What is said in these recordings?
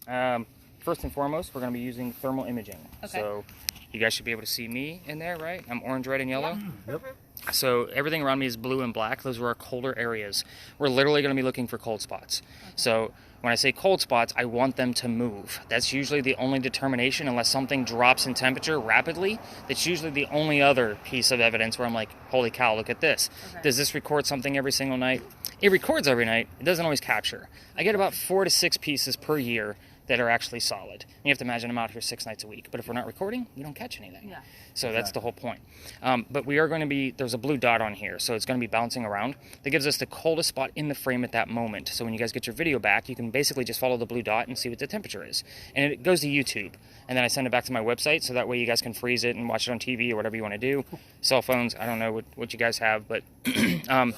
First and foremost, we're going to be using thermal imaging. Okay. So you guys should be able to see me in there, right? I'm orange, red, and yellow. Yep. So everything around me is blue and black. Those are our colder areas. We're literally going to be looking for cold spots. Okay. So when I say cold spots, I want them to move. That's usually the only determination, unless something drops in temperature rapidly. That's usually the only other piece of evidence where I'm like, holy cow, look at this. Okay. Does this record something every single night? It records every night. It doesn't always capture. I get about 4 to 6 pieces per year that are actually solid. And you have to imagine I'm out here 6 nights a week. But if we're not recording, we don't catch anything. Yeah. So that's the whole point. But we are going to be, there's a blue dot on here, so it's going to be bouncing around. That gives us the coldest spot in the frame at that moment. So when you guys get your video back, you can basically just follow the blue dot and see what the temperature is. And it goes to YouTube. And then I send it back to my website, so that way you guys can freeze it and watch it on TV or whatever you want to do. Cell phones, I don't know what you guys have, but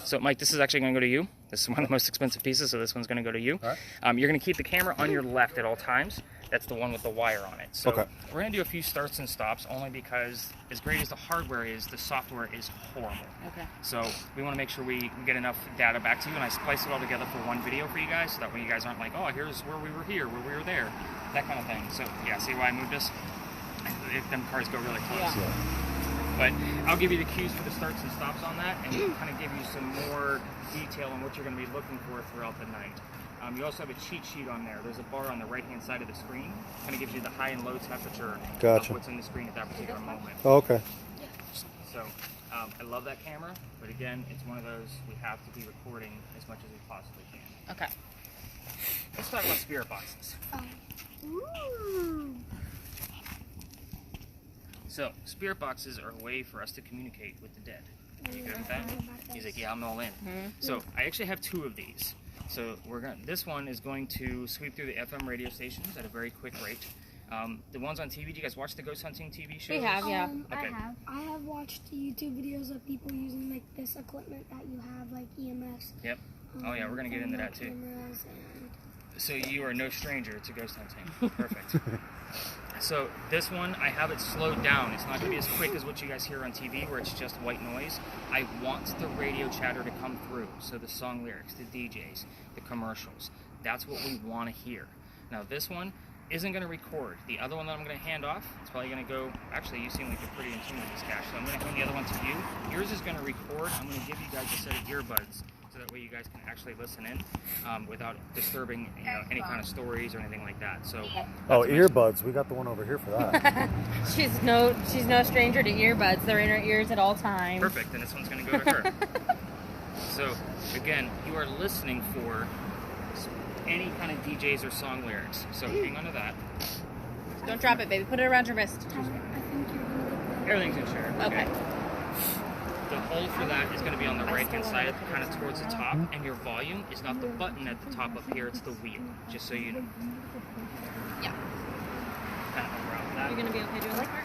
so Mike, this is actually going to go to you. This is one of the most expensive pieces, so this one's going to go to you. All right. You're going to keep the camera on your left at all times. That's the one with the wire on it. So Okay. we're going to do a few starts and stops, only because as great as the hardware is, the software is horrible. Okay. So we want to make sure we get enough data back to you, and I splice it all together for one video for you guys, so that way you guys aren't like, oh, here's where we were here, where we were there, that kind of thing. So yeah, see why I moved this? If them cars go really close. Yeah. But I'll give you the cues for the starts and stops on that, and kind of give you some more detail on what you're going to be looking for throughout the night. You also have a cheat sheet on there. There's a bar on the right-hand side of the screen. Kind of gives you the high and low temperature of what's in the screen at that particular moment. Oh, okay. So I love that camera, but again, it's one of those we have to be recording as much as we possibly can. Okay. Let's talk about spirit boxes. Ooh. So spirit boxes are a way for us to communicate with the dead. Are you good with that? He's like, yeah, I'm all in. Mm-hmm. So I actually have 2 of these. So this one is going to sweep through the FM radio stations at a very quick rate. The ones on TV, do you guys watch the ghost hunting TV shows? We have, yeah. Okay. I have watched YouTube videos of people using like this equipment that you have, like EMS. Yep. Oh yeah, we're gonna get into that too. Cameras and... So you are no stranger to ghost hunting. Perfect. So this one, I have it slowed down. It's not going to be as quick as what you guys hear on TV, where it's just white noise. I want the radio chatter to come through. So the song lyrics, the DJs, the commercials. That's what we want to hear. Now this one isn't going to record. The other one that I'm going to hand off, it's probably going to go, actually you seem like you're pretty in tune with this, Cash, so I'm going to hand the other one to you. Yours is going to record. I'm going to give you guys a set of earbuds, so that way you guys can actually listen in without disturbing any kind of stories or anything like that. So Oh, earbuds. We got the one over here for that. She's no stranger to earbuds. They're in her ears at all times. Perfect, and this one's going to go to her. So again, you are listening for any kind of DJs or song lyrics. So hang on to that. Don't drop it, baby. Put it around your wrist. I think you're gonna get Everything's in share. Okay. The hole for that is going to kind of right hand side, kind of towards the top, and your volume is not the button at the top up here, it's the wheel, just so you know. Yeah. Kind of around that. You're going to be okay doing that part?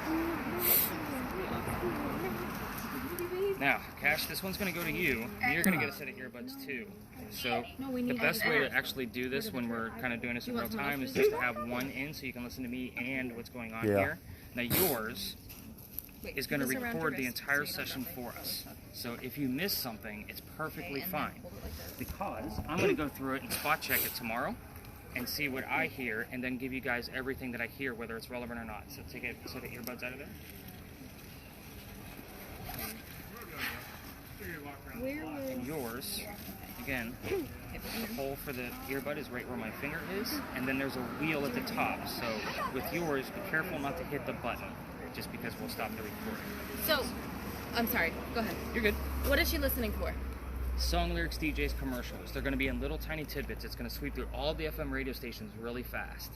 Now, Cash, this one's going to go to you, and you're going to get a set of earbuds too. So the best way to actually do this when we're kind of doing this in real time is just to have one in so you can listen to me and what's going on here. Now yours is going to record the entire session for us. So if you miss something, it's perfectly fine, because I'm going to go through it and spot check it tomorrow and see what I hear, and then give you guys everything that I hear, whether it's relevant or not. So take a set of earbuds out of there. And yours, again, the hole for the earbud is right where my finger is, and then there's a wheel at the top. So with yours, be careful not to hit the button, just because we'll stop the recording. So, I'm sorry. Go ahead. You're good. What is she listening for? Song lyrics, DJs, commercials. They're going to be in little tiny tidbits. It's going to sweep through all the FM radio stations really fast.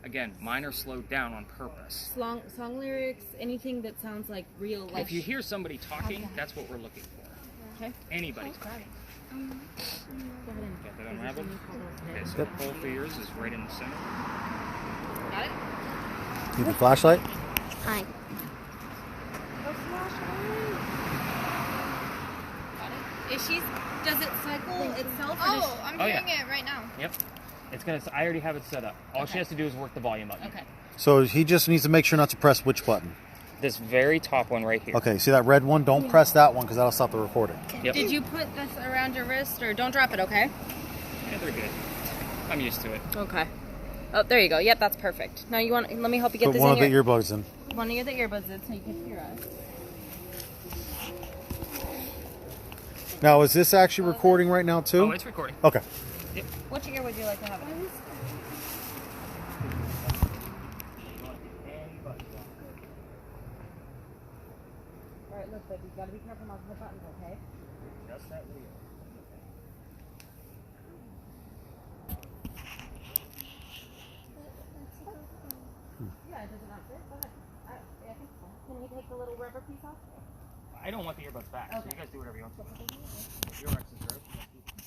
Again, mine are slowed down on purpose. Song lyrics, anything that sounds like real life. If you hear somebody talking, that's what we're looking for. Okay. Anybody talking. Go ahead and Got that unraveled? Okay, so the hole for yours is right in the center. Got it? Need the flashlight? Hi. Does it cycle itself? Oh, I'm Oh, hearing yeah. it right now. Yep. It's gonna. I already have it set up. All she has to do is work the volume button. Okay. So he just needs to make sure not to press which button? This very top one right here. Okay, see that red one? Don't press that one because that'll stop the recording. Yep. Did you put this around your wrist, or don't drop it, okay? Yeah, they're good. I'm used to it. Okay. Oh, there you go. Yep, that's perfect. Now you want? Let me help you get Put this one in of the your. earbuds in. One of the earbuds in, so you can hear us. Now, is this actually recording right now too? Oh, it's recording. Okay. Yep. Which ear would you like to have? All right, look, baby, you gotta be careful not to hit buttons, okay? Just that wheel. Yeah, does it not fit? Go ahead. I think so. Can you take the little rubber piece off? I don't want the earbuds back. So Okay. you guys do whatever you want. Your Rex is gross.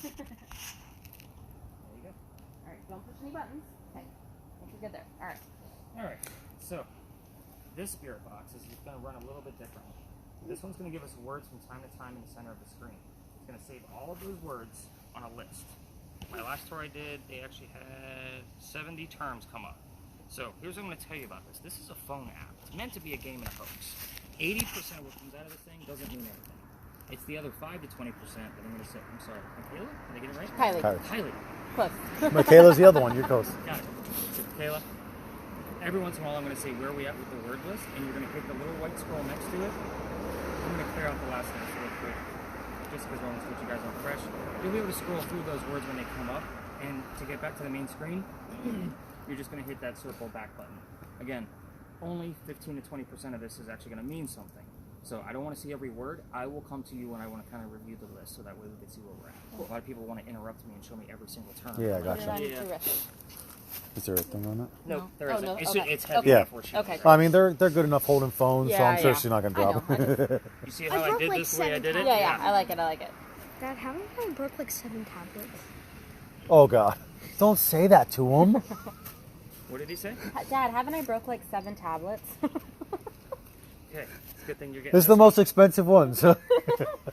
There you go. All right, don't push any buttons. Okay, I think you're good there. All right. All right. So this ear box is going to run a little bit differently. This one's going to give us words from time to time in the center of the screen. It's going to save all of those words on a list. My last tour I did, they actually had 70 terms come up. So here's what I'm going to tell you about this. This is a phone app. It's meant to be a game and a hoax. 80% of what comes out of this thing doesn't mean anything. It's the other 5 to 20% that I'm going to say. I'm sorry. Michaela? Did I get it right? Kylie. Kylie. Close. Michaela's the other one. You're close. Got it. So, Kayla, every once in a while I'm going to say where are we at with the word list, and you're going to hit the little white scroll next to it. I'm going to clear out the last one real quick, just because I want to switch you guys on fresh. You'll be able to scroll through those words when they come up, and to get back to the main screen, you're just going to hit that circle back button. Again, only 15 to 20% of this is actually going to mean something. So I don't want to see every word. I will come to you when I want to kind of review the list, so that way we can see where we're at. A lot of people want to interrupt me and show me every single term. Yeah, I gotcha. Yeah. Is there a thing on it? No, there Oh, isn't. no? It's, Okay. it's heavy Yeah. enough where she Okay. Well, I mean, they're good enough holding phones, so Yeah, I'm sure yeah. she's not gonna I drop know, it. You see how I broke did like this the way I 7 did it? Yeah, I like it. I like it. Dad, haven't I broke like 7 tablets? Oh God! Don't say that to him. What did he say? Dad, haven't I broke like 7 tablets? Okay, it's a good thing you're getting This is the most expensive one. So.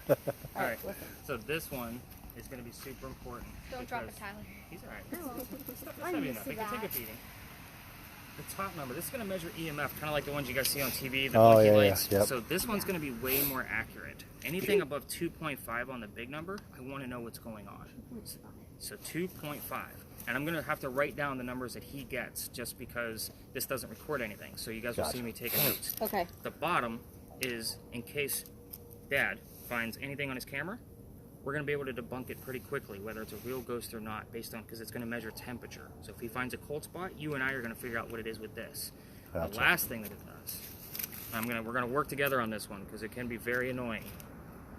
All right, so this one is going to be super important. Don't drop it, because- Tyler. He's all right. Oh, It's I'm heavy used enough. to He can take a that. beating. The top number, this is going to measure EMF, kind of like the ones you guys see on TV, the Oh, blinky yeah, yeah, lights. yep. So this one's going to be way more accurate. Anything above 2.5 on the big number, I want to know what's going on. So 2.5. And I'm going to have to write down the numbers that he gets just because this doesn't record anything. So you guys will see Gotcha. me take notes. Okay. The bottom is in case Dad finds anything on his camera, we're going to be able to debunk it pretty quickly, whether it's a real ghost or not, based on because it's going to measure temperature. So if he finds a cold spot, you and I are going to figure out what it is with this. Gotcha. The last thing that it does, we're going to work together on this one because it can be very annoying.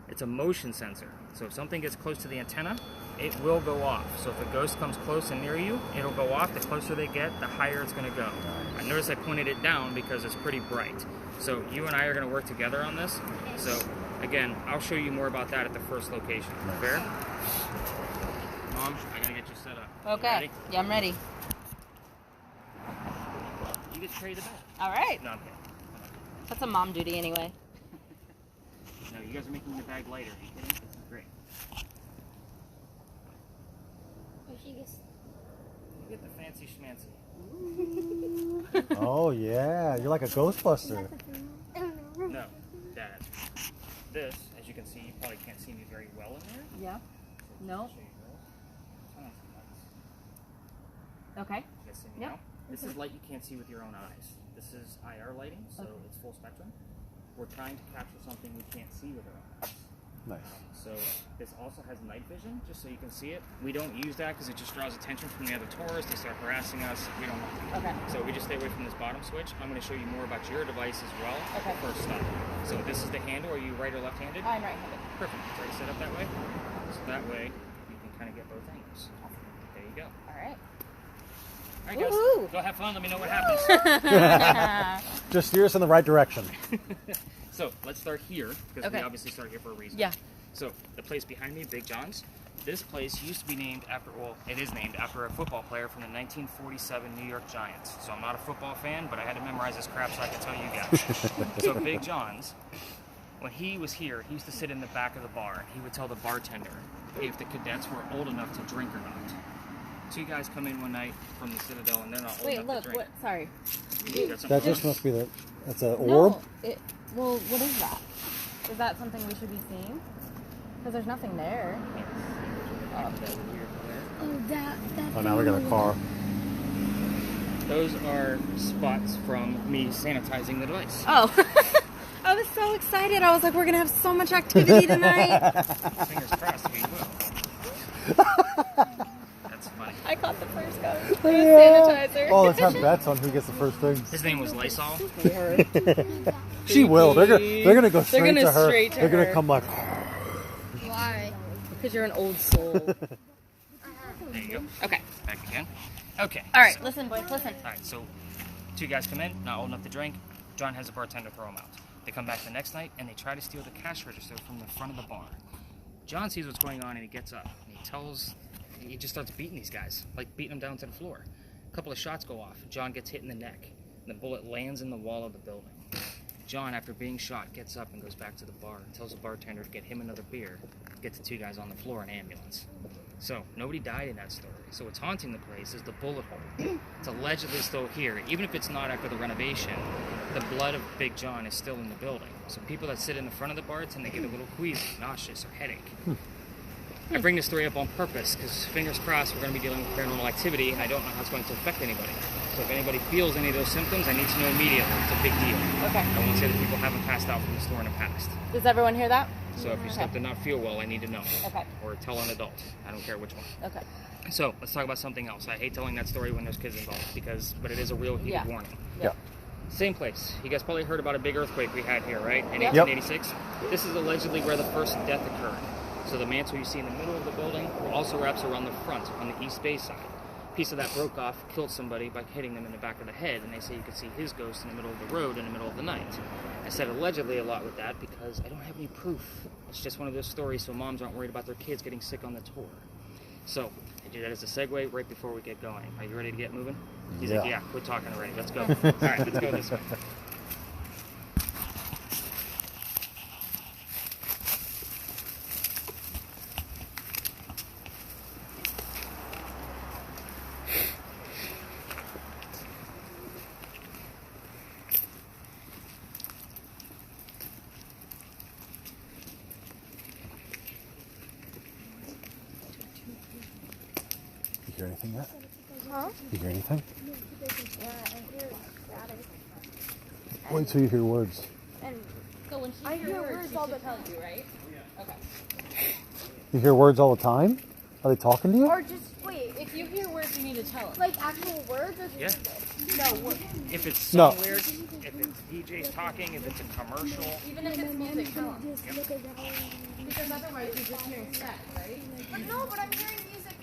It's a motion sensor. So if something gets close to the antenna, it will go off. So if a ghost comes close and near you, it'll go off. The closer they get, the higher it's going to go. I notice I pointed it down because it's pretty bright. So you and I are going to work together on this. So again, I'll show you more about that at the first location. Fair? Mom, I got to get you set up. You Okay. ready? Yeah, I'm ready. You get to carry the bag. All right. No, I'm kidding. That's a mom duty anyway. No, you guys are making the bag lighter. Are you kidding? Great. You get the fancy schmancy. Oh yeah, you're like a Ghostbuster. No, Dad. This, as you can see, you probably can't see me very well in there. Yeah. No. I'll show you this. Turn on some lights. Okay. You guys see me Yep. now? This is light you can't see with your own eyes. This is IR lighting, so Okay. it's full spectrum. We're trying to capture something we can't see with our own eyes. Nice. So this also has night vision, just so you can see it. We don't use that because it just draws attention from the other tourists. They start harassing us. We don't want to. Okay. So we just stay away from this bottom switch. I'm going to show you more about your device as well. Okay. First stop. So this is the handle. Are you right or left-handed? I'm right-handed. Perfect. It's already set up that way. So that way you can kind of get both angles. There you go. All right. All right, guys. Woohoo! Go have fun. Let me know what happens. Just steer us in the right direction. So let's start here because we Okay. obviously start here for a reason. Yeah. So the place behind me, Big John's, this place used to be named after, well, it is named after a football player from the 1947 New York Giants. So I'm not a football fan, but I had to memorize this crap so I could tell you guys. So Big John's, when he was here, he used to sit in the back of the bar. He would tell the bartender if the cadets were old enough to drink or not. So you guys come in one night from the Citadel and they're not old Wait, enough look. to drink. What? Sorry. You got something That for just us? must be that's an orb. No. Well, what is that? Is that something we should be seeing? Because there's nothing there. Oh, that. Oh, now we got a car. those are spots from me sanitizing the device. Oh. I was so excited. I was like, we're going to have so much activity tonight. Fingers crossed we will. That's funny. I caught the first ghost. It was sanitizer. Oh, let's have bets on who gets the first thing. His name was Lysol. She will. They're gonna go straight gonna to her. straight to They're gonna her. come like. Why? Because you're an old soul. There you go. Okay. Back again. Okay. All right. Listen, boys. Listen. All right, so 2 guys come in, not old enough to drink. John has a bartender throw them out. They come back the next night and they try to steal the cash register from the front of the bar. John sees what's going on and he gets up and he just starts beating these guys, like beating them down to the floor. A couple of shots go off. John gets hit in the neck. And the bullet lands in the wall of the building. John, after being shot, gets up and goes back to the bar and tells the bartender to get him another beer, get the 2 guys on the floor in an ambulance. So, nobody died in that story. So what's haunting the place is the bullet hole. It's allegedly still here. Even if it's not after the renovation, the blood of Big John is still in the building. So people that sit in the front of the bar tend to get a little queasy, nauseous, or headache. I bring this story up on purpose because, fingers crossed, we're going to be dealing with paranormal activity and I don't know how it's going to affect anybody. So if anybody feels any of those symptoms, I need to know immediately. It's a big deal. Okay. I won't say that people haven't passed out from the store in the past. Does everyone hear that? So if you start to not feel well, I need to know. Okay. Or tell an adult. I don't care which one. Okay. So let's talk about something else. I hate telling that story when there's kids involved but it is a real heated warning. Yeah. Same place. You guys probably heard about a big earthquake we had here, right? In Yep. 1886. This is allegedly where the first death occurred. So the mantle you see in the middle of the building also wraps around the front on the east bay side. A piece of that broke off, killed somebody by hitting them in the back of the head, and they say you could see his ghost in the middle of the road in the middle of the night. I said allegedly a lot with that because I don't have any proof. It's just one of those stories so moms aren't worried about their kids getting sick on the tour. So, I do that as a segue right before we get going. Are you ready to get moving? He's like, yeah, quit talking already. Let's go. All right, let's go this way. You hear anything yet? Huh? You hear anything? Yeah, I hear static. Wait till you hear words. And so when she hears words, she should tell you, right? Okay. You hear words all the time? Are they talking to you? Or just wait, If you hear words, you need to tell us. like actual words or Yeah. no words. If it's No. song lyrics, if it's DJs talking, if it's a commercial, Even if it's music, tell them. Just look around. Because otherwise you're just hearing static, right? But no, but I'm hearing music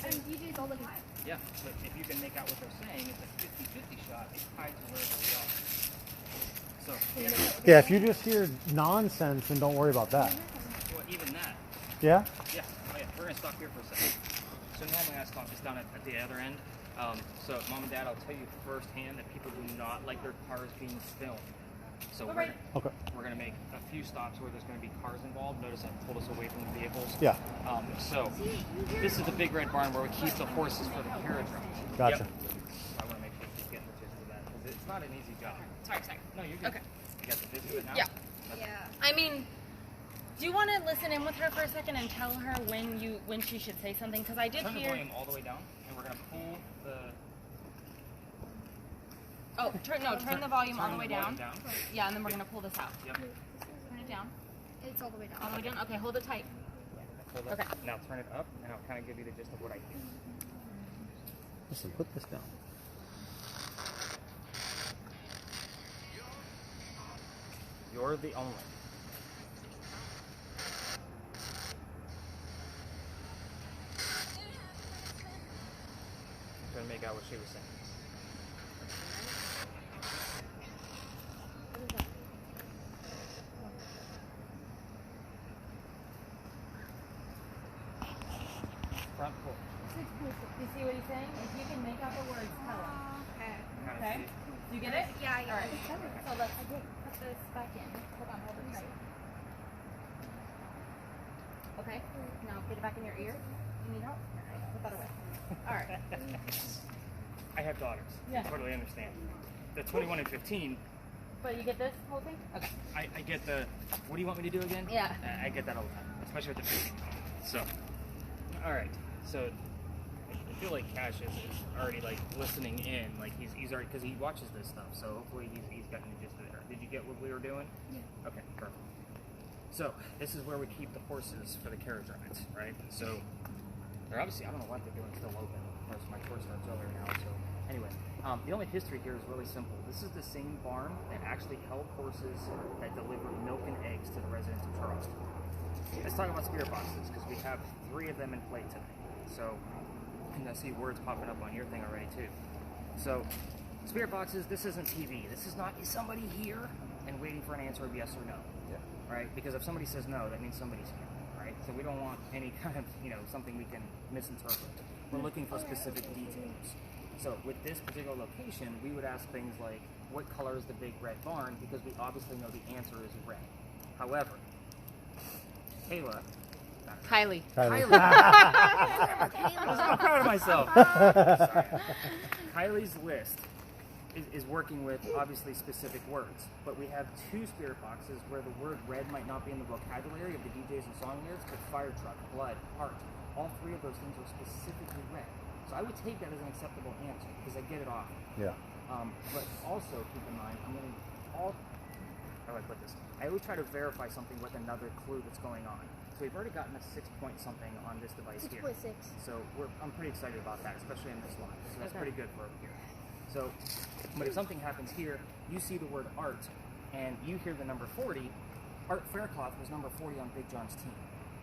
and DJs all the time. yeah, but if you can make out what they're saying, it's a 50-50 shot. It's tied to wherever we are. So, Yeah, if you just hear nonsense, then don't worry about that. well, even that. Yeah? Yeah, oh yeah, we're going to stop here for a second. So normally I stop just down at the other end. So Mom and Dad, I'll tell you firsthand that people do not like their cars being filmed. So Okay. we're going to make a few stops where there's going to be cars involved. Notice I pulled us away from the vehicles. Yeah. So this is the big red barn where we keep the horses for the carriage route. Gotcha. Yep. I want to make sure she's getting the gist of that because it's not an easy job. Sorry. No, you're good. Okay. You got the gist of it now? Yeah. Okay. I mean, do you want to listen in with her for a second and tell her when she should say something? Because I did Turn the hear. volume all the way down, and we're going to pull the... Oh, turn the volume all the way down. down. Yeah, and then we're gonna pull this out. Yep. Turn it down. It's all the way All down. the way down. Okay, hold it tight. Hold up. Okay. Now turn it up, and I'll kind of give you the gist of what I hear. Listen, put this down. You're the only. Trying to make out what she was saying. Front porch. You see what he's saying? If you can make out the words, tell him. Okay. Kind of Okay. see. Do you get it? Yeah, All right. So let's put this back in. Hold on, hold it tight. Okay. Now get it back in your ear. You need help? All right. Put that away. All right. I have daughters. Yeah. I totally understand. The 21 and 15, But you get this whole thing? Okay. I get the, what do you want me to do again? Yeah. I get that all the time, especially with the 15. So, all right. So, feel like Cash is already like listening in, like he's already, because he watches this stuff. So hopefully he's gotten the gist of it. Did you get what we were doing? Yeah. Okay, perfect. So this is where we keep the horses for the carriage rides, right? So they're obviously, I don't know what they're doing, still open. Of course, my tour starts earlier now. So anyway, the only history here is really simple. This is the same barn that actually held horses that delivered milk and eggs to the residents of Charleston. Let's talk about spirit boxes, because we have 3 of them in play today. So, and I see words popping up on your thing already too. So, spirit boxes, this isn't TV. This is not, is somebody here and waiting for an answer of yes or no. Yeah. Right? Because if somebody says no, that means somebody's here. Right? So we don't want any kind of, something we can misinterpret. We're looking for specific details. So with this particular location, we would ask things like, what color is the big red barn? Because we obviously know the answer is red. However, Kylie. I'm proud of myself. Sorry. Kylie's list is working with obviously specific words, but we have 2 spirit boxes where the word red might not be in the vocabulary of the DJs and song lyrics, but fire truck, blood, heart, all 3 of those things are specifically red. So I would take that as an acceptable answer because I get it often. Yeah. But also keep in mind, how do I put this? I always try to verify something with another clue that's going on. So we've already gotten a 6 point something on this device here. 6.6. So I'm pretty excited about that, especially in this line. So that's pretty good for up here. So, but if something happens here, you see the word art, and you hear the number 40. Art Faircloth was number 40 on Big John's team.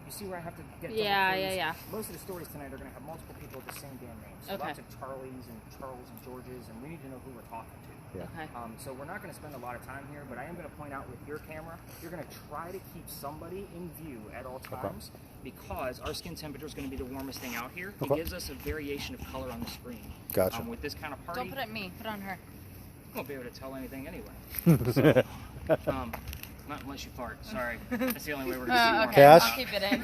You see where I have to get double clues? Yeah. Most of the stories tonight are going to have multiple people with the same damn name. So lots of Charlies and Charles and Georges, and we need to know who we're talking to. Yeah. Okay. So we're not going to spend a lot of time here, but I am going to point out with your camera, you're going to try to keep somebody in view at all times because our skin temperature is going to be the warmest thing out here. It gives us a variation of color on the screen. Gotcha. With this kind of party, Don't put it on me. Put it on her. I won't be able to tell anything anyway. So, not unless you fart. Sorry. That's the only way we're going to see Okay. Cash? I'll keep it in.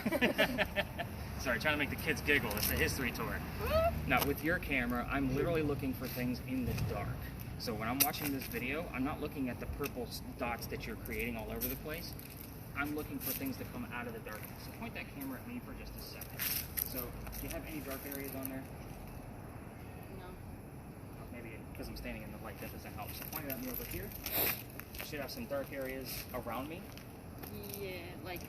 Sorry, trying to make the kids giggle. It's a history tour. Now, with your camera, I'm literally looking for things in the dark. So when I'm watching this video, I'm not looking at the purple dots that you're creating all over the place. I'm looking for things that come out of the darkness. So point that camera at me for just a second. So, do you have any dark areas on there? No. Oh, maybe because I'm standing in the light, that doesn't help. So point it at me over here. I should have some dark areas around me. Yeah, like.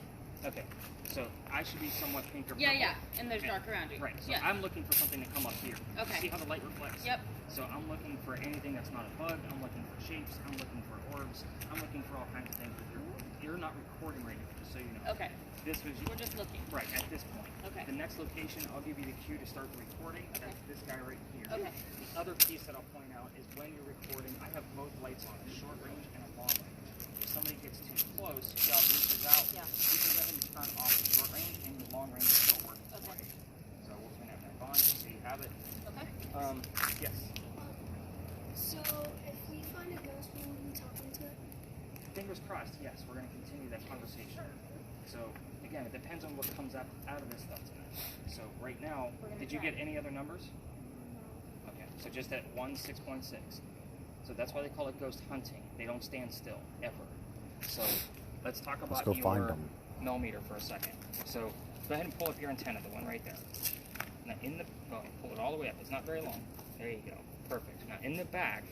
Okay, so I should be somewhat pink or purple. Yeah, and there's dark around you. Right, so yeah. I'm looking for something to come up here. Okay. See how the light reflects? Yep. So I'm looking for anything that's not a bug. I'm looking for shapes. I'm looking for orbs. I'm looking for all kinds of things. You're not recording right now, just so you know. Okay. This was We're just looking. right at this point. Okay. The next location, I'll give you the cue to start the recording. Okay. That's this guy right here. Okay. The other piece that I'll point out is when you're recording, I have both lights on, a short range and a long range. If somebody gets too close, job reaches out. Yeah. You can go ahead and turn off the short range, and the long range is still working. Okay. So we'll turn that back on so you have it. Okay. Yes. So, if we find a ghost, will we be talking to it? Fingers crossed, yes, we're going to continue that conversation. So, again, it depends on what comes out of this stuff tonight. So, right now, did you get any other numbers? Okay, so just at 6.6. So that's why they call it ghost hunting. They don't stand still, ever. So, let's talk about go find your them. millimeter for a second. So, go ahead and pull up your antenna, the one right there. Now, go ahead, pull it all the way up. It's not very long. There you go. Perfect. Now, in the back,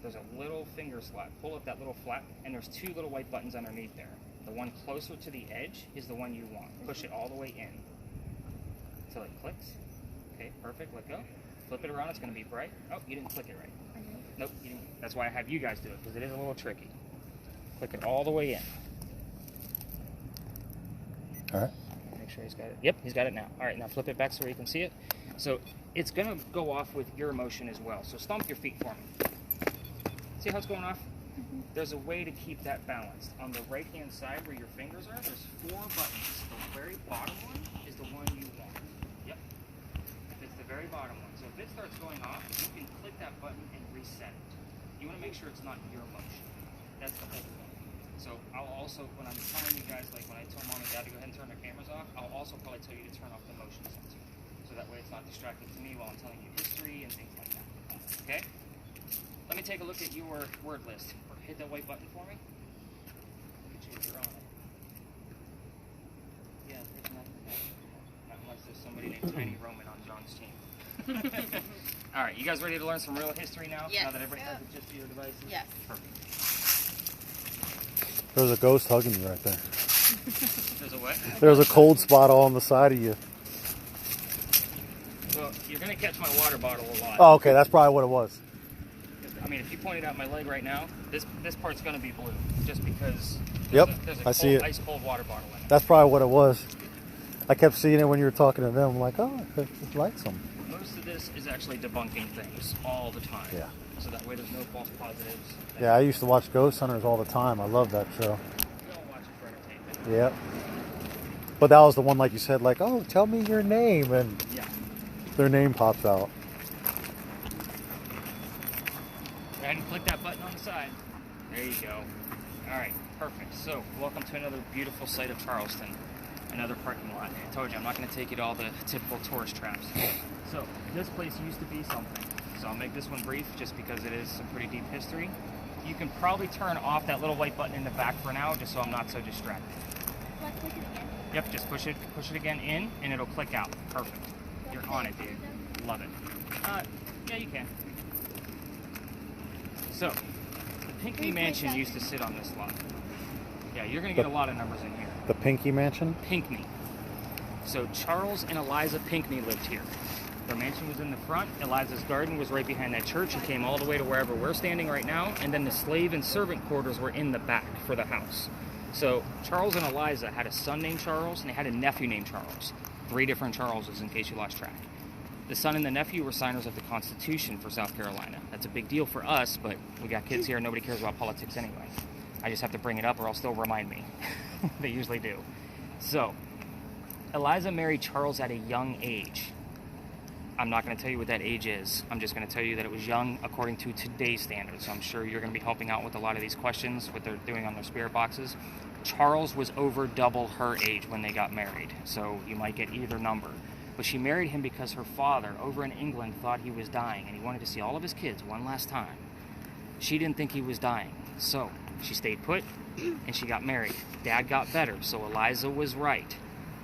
there's a little finger slap. Pull up that little flap, and there's 2 little white buttons underneath there. The one closer to the edge is the one you want. Push it all the way in until it clicks. Okay, perfect. Let go. Flip it around. It's going to be bright. Oh, you didn't click it right. Nope, you didn't. That's why I have you guys do it, because it is a little tricky. Click it all the way in. All right. Make sure he's got it. Yep, he's got it now. All right, now flip it back so you can see it. So it's going to go off with your motion as well. So stomp your feet for me. See how it's going off? There's a way to keep that balanced. On the right-hand side where your fingers are, there's 4 buttons. The very bottom one is the one you want. Yep. It's the very bottom one. So if it starts going off, you can click that button and reset it. You want to make sure it's not your motion. That's the whole point. So I'll also, when I'm telling you guys, like when I tell mom and dad to go ahead and turn their cameras off, I'll also probably tell you to turn off the motion sensor. So that way it's not distracting to me while I'm telling you history and things like that. Okay? Let me take a look at your word list. Hit that white button for me. Look at you, you're on it. Yeah, there's nothing there. Not unless there's somebody named tiny Roman on John's team. All right, you guys ready to learn some real history now? Yes. Now that everybody has it just to your devices? Yes. Perfect. There's a ghost hugging you right there. There's a what? There's a cold spot all on the side of you. Well, you're going to catch my water bottle a lot. Oh, okay, that's probably what it was. I mean, if you pointed out my leg right now, this part's going to be blue, just because Yep, there's a I cold, see it. ice cold water bottle in it. That's probably what it was. I kept seeing it when you were talking to them. I'm like, oh, it likes them. Most of this is actually debunking things all the time. Yeah. So that way there's no false positives. Yeah, I used to watch Ghost Hunters all the time. I love that show. We all watch it for entertainment. Yep. But that was the one, like you said, like, oh, tell me your name, and Yeah. their name pops out. Go ahead and click that button on the side. There you go. All right, perfect. So, welcome to another beautiful site of Charleston. Another parking lot. I told you, I'm not going to take you to all the typical tourist traps. So, this place used to be something. So, I'll make this one brief just because it is some pretty deep history. You can probably turn off that little white button in the back for now, just so I'm not so distracted. Like, click it again. Yep, just push it again in, and it'll click out. Perfect. You're on it, dude. Love it. Yeah, you can. So, the Pinckney Mansion used to sit on this lot. Yeah, you're going to get a lot of numbers in here. The Pinky Mansion? Pinckney. So, Charles and Eliza Pinckney lived here. Their mansion was in the front. Eliza's garden was right behind that church and came all the way to wherever we're standing right now. And then the slave and servant quarters were in the back for the house. So, Charles and Eliza had a son named Charles, and they had a nephew named Charles. 3 different Charleses, in case you lost track. The son and the nephew were signers of the Constitution for South Carolina. That's a big deal for us, but we got kids here and nobody cares about politics anyway. I just have to bring it up or I'll still remind me. They usually do. So, Eliza married Charles at a young age. I'm not going to tell you what that age is. I'm just going to tell you that it was young according to today's standards. So I'm sure you're going to be helping out with a lot of these questions, what they're doing on their spirit boxes. Charles was over double her age when they got married, so you might get either number. But she married him because her father, over in England, thought he was dying, and he wanted to see all of his kids one last time. She didn't think he was dying, so she stayed put, and she got married. Dad got better, so Eliza was right.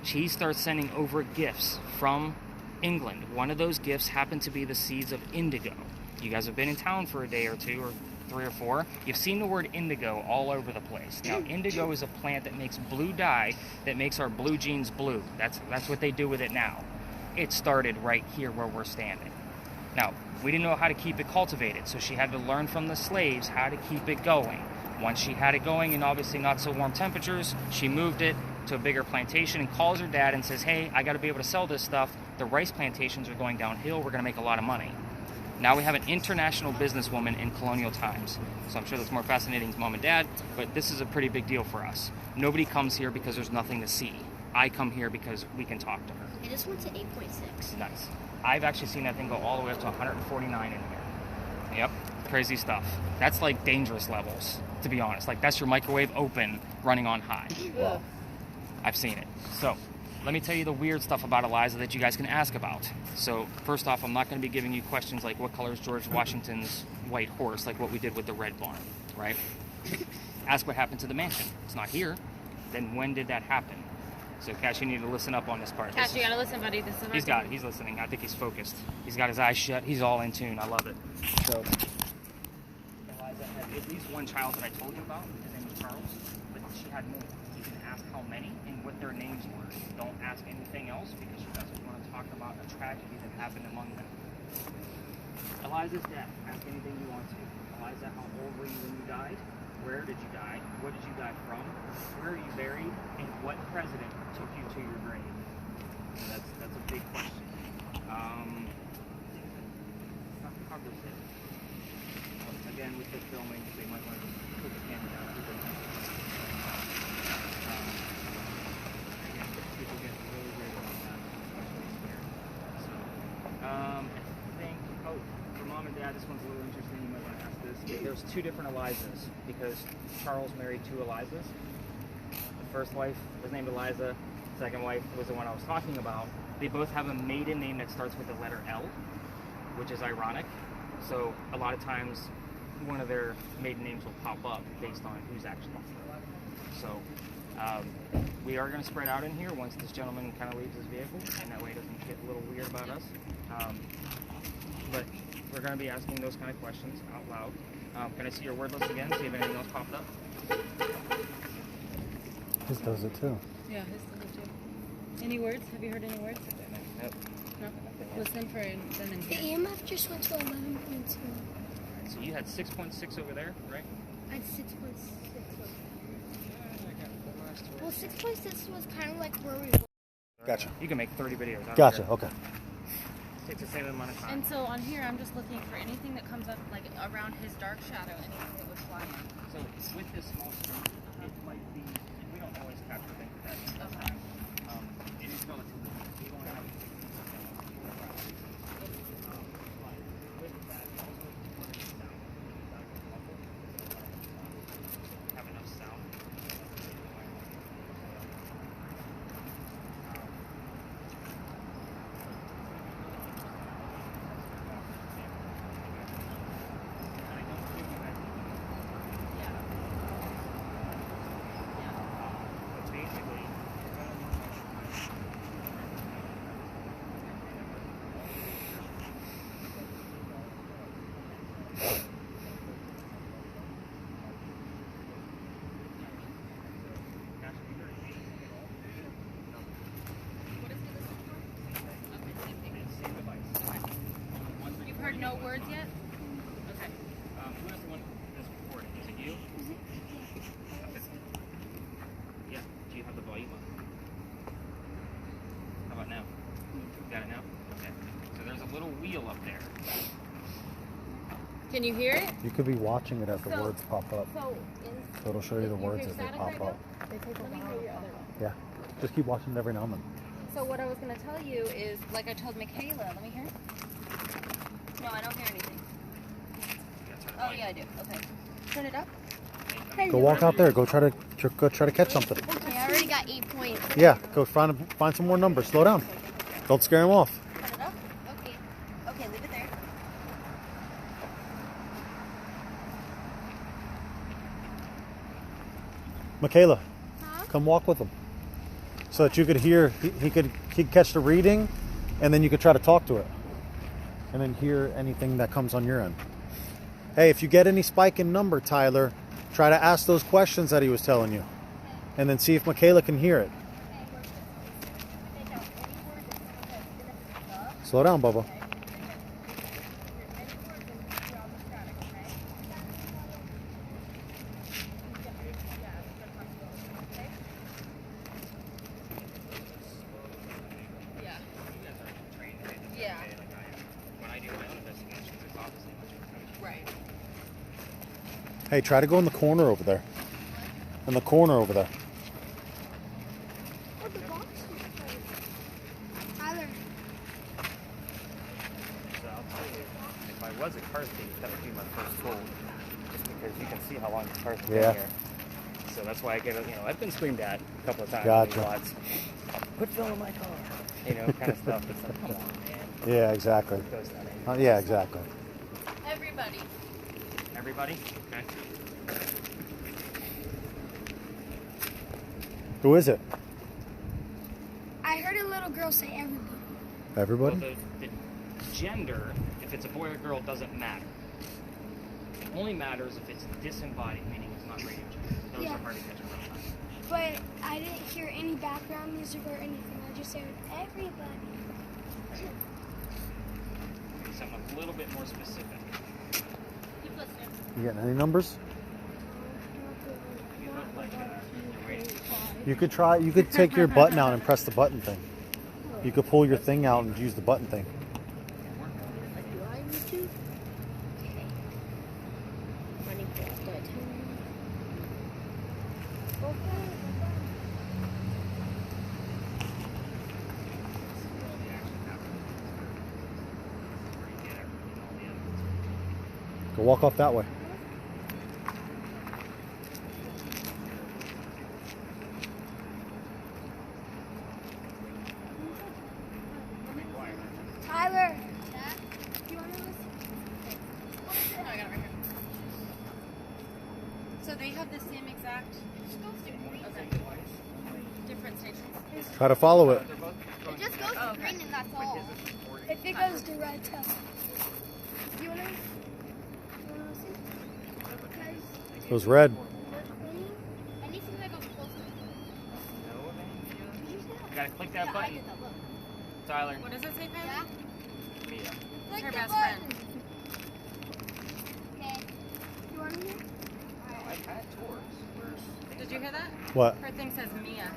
She starts sending over gifts from England. One of those gifts happened to be the seeds of indigo. You guys have been in town for a day or two, or 3 or 4. You've seen the word indigo all over the place. Now, indigo is a plant that makes blue dye that makes our blue jeans blue. That's what they do with it now. It started right here where we're standing. Now, we didn't know how to keep it cultivated, so she had to learn from the slaves how to keep it going. Once she had it going in obviously not so warm temperatures, she moved it to a bigger plantation and calls her dad and says, hey, I got to be able to sell this stuff. The rice plantations are going downhill. We're going to make a lot of money. Now we have an international businesswoman in colonial times. So I'm sure that's more fascinating to mom and dad, but this is a pretty big deal for us. Nobody comes here because there's nothing to see. I come here because we can talk to her. I just went to 8.6. Nice. I've actually seen that thing go all the way up to 149 in here. Yep, crazy stuff. That's like dangerous levels, to be honest. Like that's your microwave open, running on high. Wow. I've seen it. So, let me tell you the weird stuff about Eliza that you guys can ask about. So, first off, I'm not going to be giving you questions like what color is George Washington's white horse, like what we did with the Red Barn, right? Ask what happened to the mansion. It's not here. Then when did that happen? So, Cash, you need to listen up on this part. Cash, you gotta listen, buddy. This is He's got it. He's listening. I think he's focused. He's got his eyes shut. He's all in tune. I love it. So, Eliza had at least one child that I told you about. His name was Charles. But she had more. You can ask how many and what their names were. Don't ask anything else because she doesn't want to talk about a tragedy that happened among them. Eliza's death. Ask anything you want to. Eliza, how old were you when you died? Where did you die? What did you die from? Where are you buried? And what president took you to your grave? So that's a big question. How goes it? Again, with the filming, they might want to put the camera down. Again, people get really weird about that, especially scared. So, I think, for mom and dad, this one's a little interesting. You might want to ask this. There's 2 different Elizas because Charles married 2 Elizas. The first wife was named Eliza. The second wife was the one I was talking about. They both have a maiden name that starts with the letter L, which is ironic. So a lot of times, one of their maiden names will pop up based on who's actually. So We are going to spread out in here once this gentleman kind of leaves his vehicle, and that way it doesn't get a little weird about us. But we're going to be asking those kind of questions out loud. Can I see your word list again? See if anything else popped up. His does it too. Yeah, his does it too. Any words? Have you heard any words? Nope. No. Listen for them in The here. EMF just went to 11.2. So you had 6.6 over there, right? I had 6.6. Well, 6.6 was kind of like where we were. Gotcha. You can make 30 videos. I don't Gotcha. care. Okay. Takes the same amount of time. And so on here, I'm just looking for anything that comes up like around his dark shadow, anything that would fly in. So with this small screen, it might be, and we don't always capture things at that Okay. time. It is relatively, we don't have with that, also, have enough sound. You've heard no words yet? Okay. Who has the one that's recording? Is it you? Okay. Yeah. Do you have the volume up? How about now? Got it now? Okay. So there's a little wheel up there. Can you hear it? You could be watching it as the So- words pop up. So, So it'll show you the you words hear as they static pop right now? up. Let me hear your other one. Yeah. Just keep watching it every now and then. So what I was going to tell you is, like I told Michaela, let me hear. No, I don't hear anything. Oh yeah, I do. Okay. Turn it up. Go walk out there. Go try to catch something. Okay, I already got 8 points. Yeah. Go find some more numbers. Slow down. Don't scare him off. Turn it up. Okay. Okay, leave it there. Michaela, Huh? come walk with him, so that you could hear. He'd catch the reading, and then you could try to talk to it, and then hear anything that comes on your end. Hey, if you get any spike in number, Tyler, try to ask those questions that he was telling you, and then see if Michaela can hear it. Slow down, Bubba. Yeah. You guys are trained in it the same Yeah. way like I am. When I do my own investigations, it's obviously much more Right. Hey, try to go in the corner over there. In the corner over there. Oh, the box. Tyler. So I'll tell you, if I was a car thief, that would be my first goal. Just because you can see how long the car's been Yeah. here. So that's why I get it. You know, I've been screamed at a couple of times. Gotcha. Lots. Put film in my car. You know, kind of stuff. It's like, come on, man. Yeah, exactly. It goes that way. Yeah, exactly. Everybody. Everybody? Okay. Who is it? I heard a little girl say everybody. Everybody? Well, the gender, if it's a boy or girl, doesn't matter. It only matters if it's disembodied, meaning it's not radio gender. Those Yeah. are hard to catch in real time. But I didn't hear any background music or anything. I just heard everybody. Maybe something a little bit more specific. Keep listening. You getting any numbers? You look like you're waiting. You could take your button out and press the button thing. You could pull your thing out and use the button thing. Like live YouTube? Okay. Running for the Go walk off that way. Tyler. Do you want to listen? I got it right here. So So they have the same exact. Okay. Different stations. Try to follow it. It just goes to green and that's all. If it goes to red, tell me. You wanna see? It goes red. Anything that goes close to You gotta click that button. Tyler. What does it say, Kylie? Yeah. Mia. Click Her the best button. friend. Okay. You want to hear? I've had tours. Did you hear that? What? Her thing says Mia.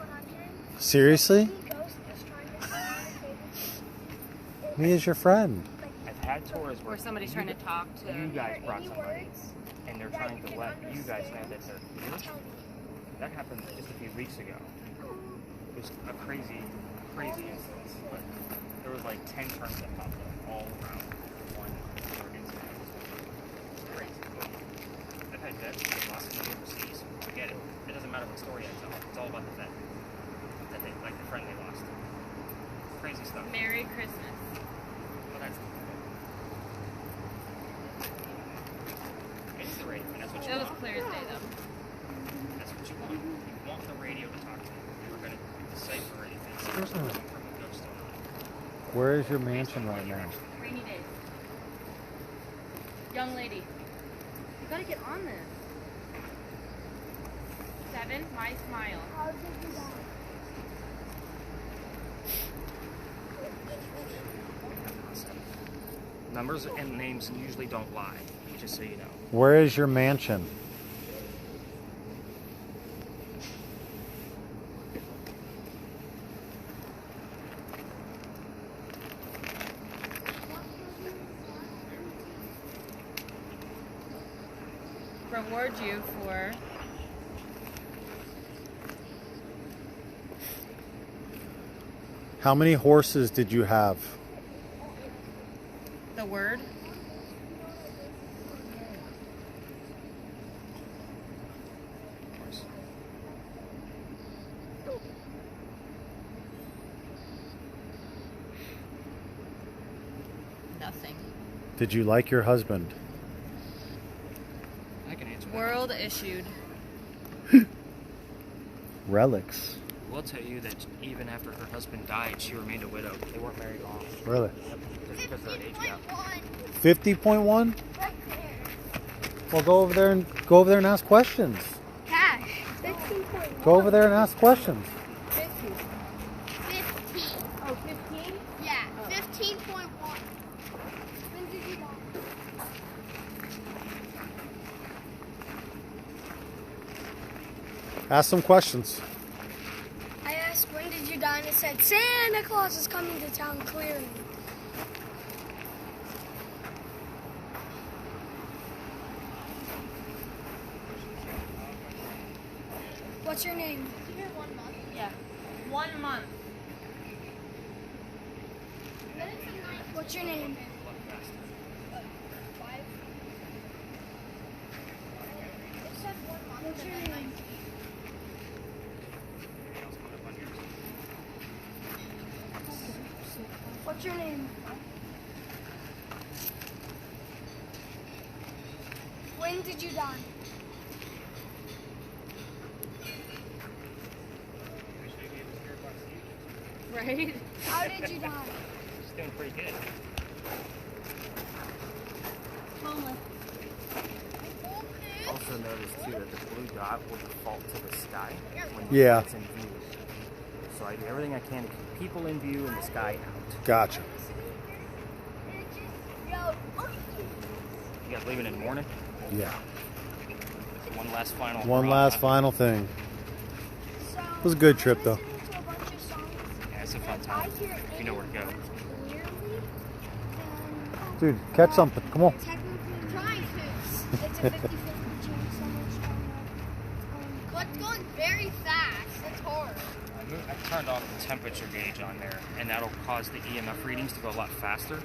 Seriously? Ghost is trying to find Mia's your friend. I've had tours Or somebody's trying to talk to. you guys brought any somebody, words and they're trying to let you guys know that they're here. That happened just a few weeks ago. It was a crazy instance. But there was like 10 terms that popped up all around one short incident. It's crazy. I've had vets get lost in the overseas. Forget it. It doesn't matter what story I tell. It's all about the vet. That they, like the friend they lost. Crazy stuff. Merry Christmas. Well, that's it's the radio, and that's what you It was want. clear as day, though. That's what you want. You want the radio to talk to you. We're going to decipher it if it's Of course not. from a ghost or not. Where is your mansion right now? Rainy days. Young lady. You gotta get on this. 7, my smile. How did you die? Numbers and names usually don't lie, just so you know. Where is your mansion? Reward you for How many horses did you have? the word. Of course. Nothing. Did you like your husband? I can answer that. World issued. Relics. I will tell you that even after her husband died, she remained a widow. They weren't married long. Really? Just because of their age gap. 50.1? Right there. Well, go over there and ask questions. Cash. 15.1. Go over there and ask questions. 15. Oh, 15? Yeah. 15.1. When did you die? Ask some questions. I asked, when did you die? And it said, Santa Claus is coming to town clearing. What's your name? Yeah. 1 month. What's your name? What's your name? What's your name? When did you die? Right? How did you die? She's doing pretty good. Homeless. Also notice too that the blue dot will default to the sky when Yeah. it's in view. So I do everything I can to keep people in view and the sky out. Gotcha. You guys leaving in the morning? Yeah. One last final. One last final thing. It was a good trip, though. Yeah, it's a fun time. You know where to go. Dude, catch something. Come on. Technically trying to. It's a 50-50 chance someone's trying to. But it's going very fast. It's hard. I turned off the temperature gauge on there, and that'll cause the EMF readings to go a lot faster.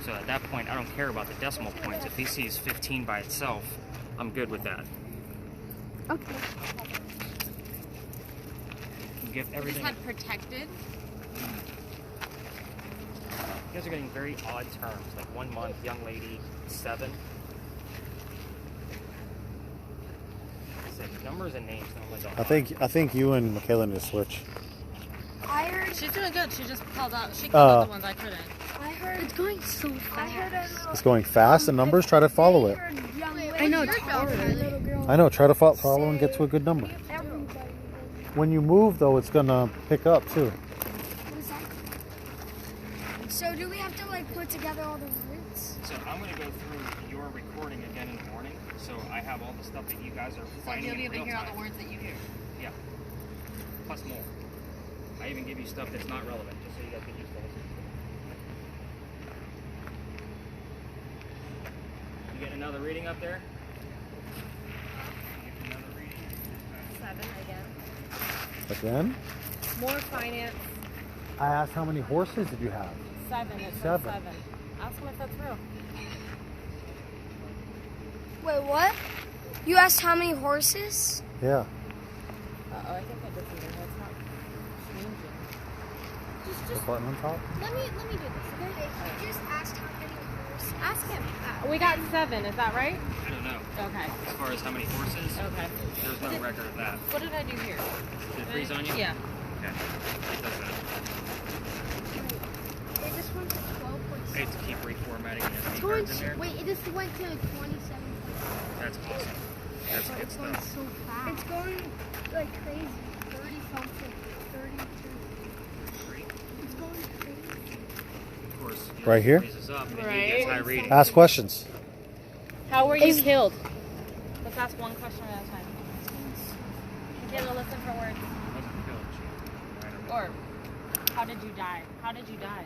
So at that point, I don't care about the decimal points. If he sees 15 by itself, I'm good with that. Okay. You give Just everything. had protected. You guys are getting very odd terms, like 1 month, young lady, 7. numbers and names normally don't. I think you and Michaela need to switch. I heard. She's doing good. She just called out. She called out the ones I couldn't. I heard. It's going so fast. I heard a little. It's going fast. The numbers. Try to follow it. I know. What's your job, Kylie? I know. Try to follow and get to a good number. When you move, though, it's gonna pick up too. So do we have to like put together all the words? So I'm going to go through your recording again in the morning. So I have all the stuff that you guys are So finding you'll be in able to real hear all time. the words that you hear. Yeah. Plus more. I even give you stuff that's not relevant, just so you guys get used to listening. You getting another reading up there? You getting another reading? 7 again. Again? More finance. I asked how many horses did you have? 7. It says 7. 7. Ask him if that's real. Wait, what? You asked how many horses? Yeah. Uh-oh, I think I did something. That's not changing. The button on top. Let me do this, okay? He just asked how many horses. Ask him. We got 7. Is that right? I don't know. Okay. As far as how many horses, Okay. there's no record of that. What did I do here? Did it freeze on you? Yeah. Okay. It does that. It just went to 12.7. I hate to keep reformatting SD It's cards in there. wait, it just went to 27. That's awesome. That's good It's going stuff. so fast. It's going like crazy. 30 something. 32. It's going crazy. Of course, you Right here? freezes up and Right. it gets high reading. Ask questions. How were you killed? Let's ask one question at a time. You have to listen for words. Wasn't killed, she died of- Or, how did you die? How did you die?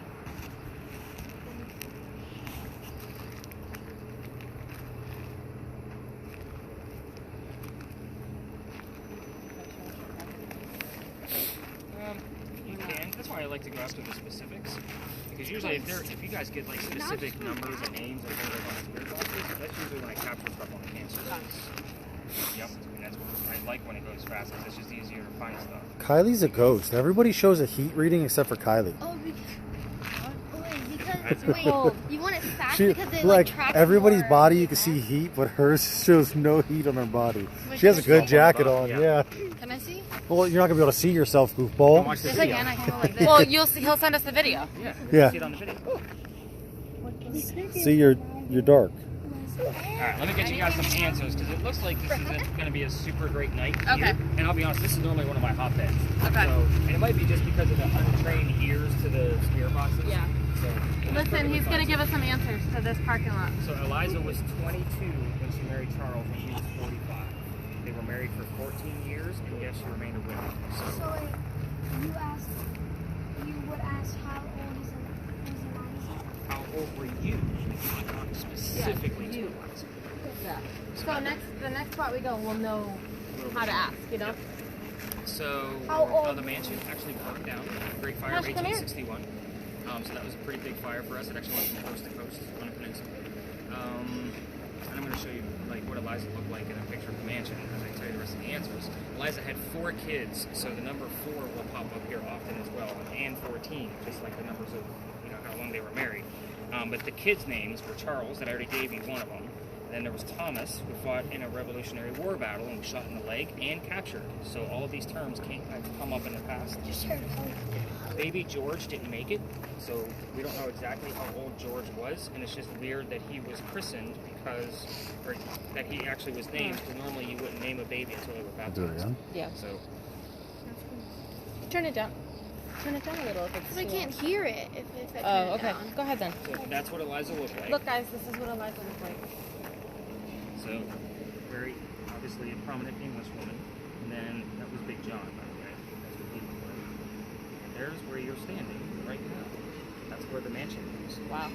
You can. That's why I like to go after the specifics. Because usually if you guys get like specific numbers and names and things like on the spirit boxes, that's usually when I capture stuff on the cancer. Yep. And that's what I like when it goes fast because it's just easier to find stuff. Kylie's a ghost. Everybody shows a heat reading except for Kylie. Oh, That's because wait, you want it fast She, because it like tracks everybody's more body, you can heat see mass? heat, but hers shows no heat on her body. Wait, She has a can I good see? jacket on. Yeah. Yeah. Can I see? Well, you're not gonna be able to see yourself, Come goofball. watch the Yes, I video. can. I can go like this. Well, you'll see. He'll send us the video. Yeah. Yeah. See it on the video. See, you're dark. Alright, let me get you guys some answers because it looks like this isn't going to be a super great night here. Okay. And I'll be honest, this is normally one of my hotbeds. Okay. So, and it might be just because of the untrained ears to the spirit boxes. Yeah. So, Listen, he's going to give us some answers to this parking lot. So Eliza was 22 when she married Charles when she was 45. They were married for 14 years, and yes, she remained a widow. So like, you would ask how old is Eliza? How old were you? Not specifically to you. Eliza. Yeah. So the next spot we go, we'll know how to ask, you know? So How old? the mansion actually burned down. Great fire of Gosh, come here. 1861. So that was a pretty big fire for us. It actually went from coast to coast on a peninsula. And I'm going to show you like what Eliza looked like in a picture of the mansion as I tell you the rest of the answers. Eliza had 4 kids, so the number 4 will pop up here often as well, and 14, just like the numbers of how long they were married. But the kids' names were Charles, that I already gave you one of them. Then there was Thomas, who fought in a Revolutionary War battle and was shot in the leg and captured. So all of these terms come up in the past. Baby George didn't make it, so we don't know exactly how old George was, and it's just weird that he was christened or that he actually was named, because normally you wouldn't name a baby until they were Do it baptized. again. Yeah. So, Turn it down. Turn it down a little if it's Because I too can't loud. hear it if I turn Oh, it okay. down. Go ahead then. so that's what Eliza looked like. Look, guys, this is what Eliza looks like. So, very obviously a prominent English woman. And then that was Big John, by the way. That's what he looked like. And there's where you're standing right now. That's where the mansion is. Wow.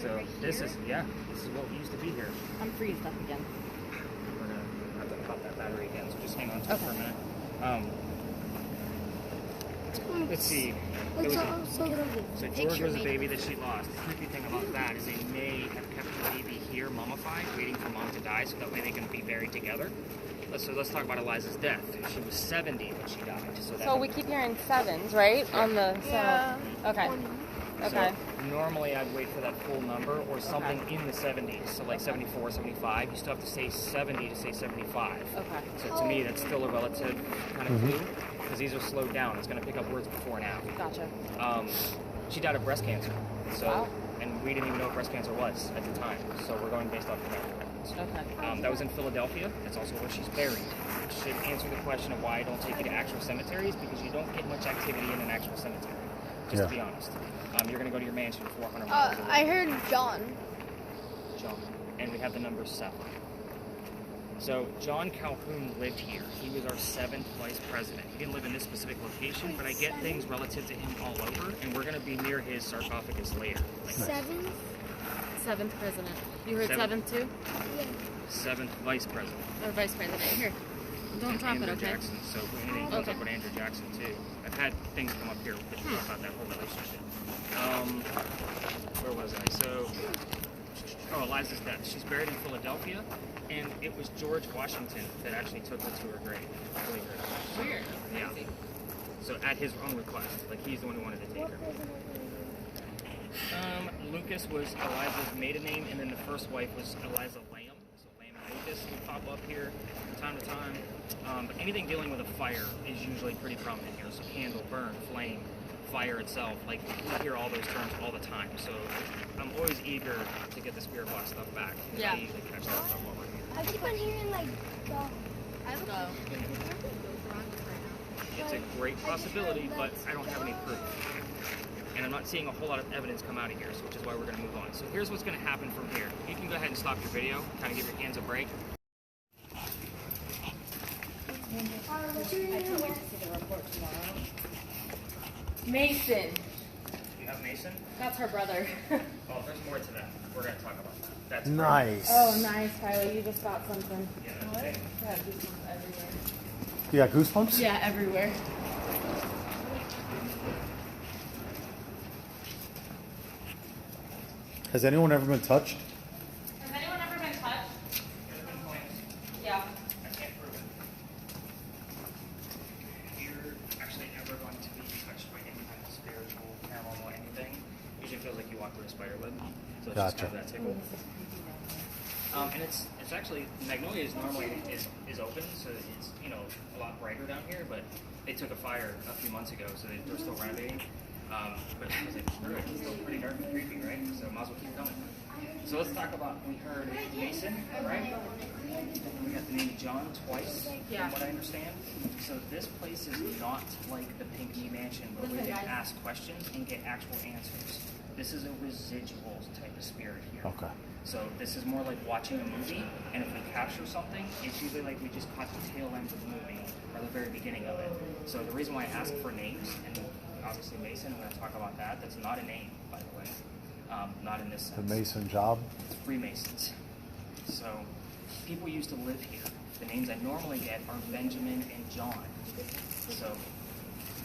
So Right this here? is what used to be here. I'm freezed up again. We're gonna have to pop that battery again, so just hang on to it for a Okay. minute. Let's see. It It's was all so good. so George Picture was a me. baby that she lost. The creepy thing about that is they may have kept the baby here mummified, waiting for mom to die, so that way they can be buried together. So let's talk about Eliza's death. She was 70 when she died. So, that So we keep hearing 7s, right? On the Yeah. Okay. Okay. So normally I'd wait for that full number or something in the 70s. So like 74, 75. You still have to say 70 to say 75. Okay. So to me, that's still a relative kind of clue because these are slowed down. It's going to pick up words before and after. Gotcha. She died of breast cancer. So, Wow. and we didn't even know what breast cancer was at the time. So we're going based off of medical records. Okay. That was in Philadelphia. That's also where she's buried. Which should answer the question of why I don't take you to actual cemeteries, because you don't get much activity in an actual cemetery. Just to be honest. You're going to go to your mansion 400 miles away. I heard John. John. And we have the number 7. So John Calhoun lived here. He was our 7th vice president. He didn't live in this specific location, but I get things relative to him all over, and we're going to be near his sarcophagus later. Like 7? 7th president. You heard Seven. 7th too? Yeah. 7th vice president. Or vice president. Here. Don't And drop Andrew it, okay? Jackson. So if anything comes up with Andrew Jackson too. I've had things come up here that talk about that whole relationship. Where was I? So, Eliza's death. She's buried in Philadelphia, and it was George Washington that actually took her to her grave. Believe it or not. Weird. Yeah. Crazy. So at his own request, like he's the one who wanted to take her. Lucas was Eliza's maiden name, and then the first wife was Eliza Lamb. So Lamb and Lucas will pop up here from time to time. But anything dealing with a fire is usually pretty prominent here. So candle, burn, flame, fire itself. Like we hear all those terms all the time. So I'm always eager to get the spirit box stuff back. Yeah. I usually catch that stuff while we're here. I keep on hearing like I have a Go. It's a great possibility, but I don't have any proof. And I'm not seeing a whole lot of evidence come out of here, so which is why we're going to move on. So here's what's going to happen from here. You can go ahead and stop your video, kind of give your hands a break. Mason. You have Mason? That's her brother. Oh, there's more to that. We're going to talk about that. That's Nice. Oh, nice, Kylie. You just got something. Yeah, that's big. I have goosebumps everywhere. You got goosebumps? Yeah, everywhere. Has anyone ever been touched? Has anyone ever been touched? There's been claims. Yeah. I can't prove it. If you're actually ever going to be touched by any kind of spiritual, paranormal, anything, it usually feels like you walk through a spider web. So it's just kind of that tickle. And it's actually, Magnolia is normally is open, so it's, you know, a lot brighter down here, but they took a fire a few months ago, so they're still renovating. But I was like, screw it, it's still pretty dark and creepy, right? So might as well keep coming. So let's talk about, we heard Mason, right? We got the name John twice, Yeah. from what I understand. So this place is not like the Pinckney Mansion where we can ask questions and get actual answers. This is a residual type of spirit here. Okay. So this is more like watching a movie, and if we capture something, it's usually like we just caught the tail end of the movie, or the very beginning of it. So the reason why I ask for names, and obviously Mason, I'm going to talk about that, that's not a name, by the way. Not in this The sense. Mason job? It's Freemasons. So people used to live here. The names I normally get are Benjamin and John. So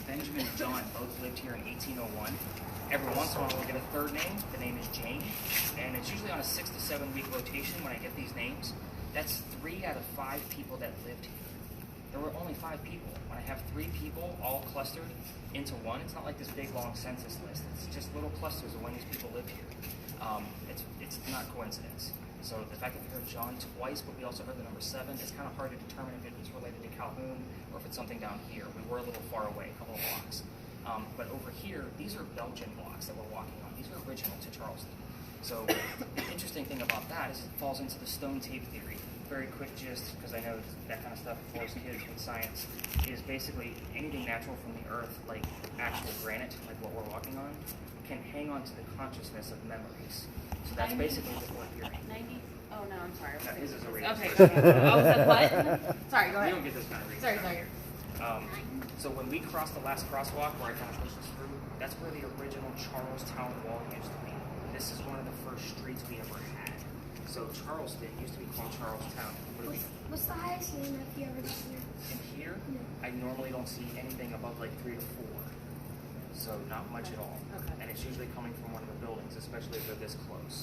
Benjamin and John both lived here in 1801. Every once in a while we get a third name. The name is Jane. And it's usually on a 6 to 7 week rotation when I get these names. That's 3 out of 5 people that lived here. There were only 5 people. When I have 3 people all clustered into one, it's not like this big long census list. It's just little clusters of when these people lived here. It's not coincidence. So the fact that we heard John twice, but we also heard the number 7, it's kind of hard to determine if it was related to Calhoun or if it's something down here. We were a little far away, a couple of blocks. But over here, these are Belgian blocks that we're walking on. These are original to Charleston. So the interesting thing about that is it falls into the stone tape theory. Very quick gist, because I know that kind of stuff bores kids with science, is basically anything natural from the earth, like actual granite, like what we're walking on, can hang on to the consciousness of memories. So that's basically what we're hearing. 90? Oh, no, I'm sorry. No, his is a radio. Okay, go ahead. Oh, was that what? Sorry, go You ahead. don't get this kind of reading. Sorry. So when we crossed the last crosswalk where I kind of pushed us through, that's where the original Charlestown Wall used to be. This is one of the first streets we ever had. So Charleston used to be called Charlestown. What's the highest name that you ever seen? In here, Yeah. I normally don't see anything above like 3 to 4. So not much at all. Okay. And it's usually coming from one of the buildings, especially if they're this close.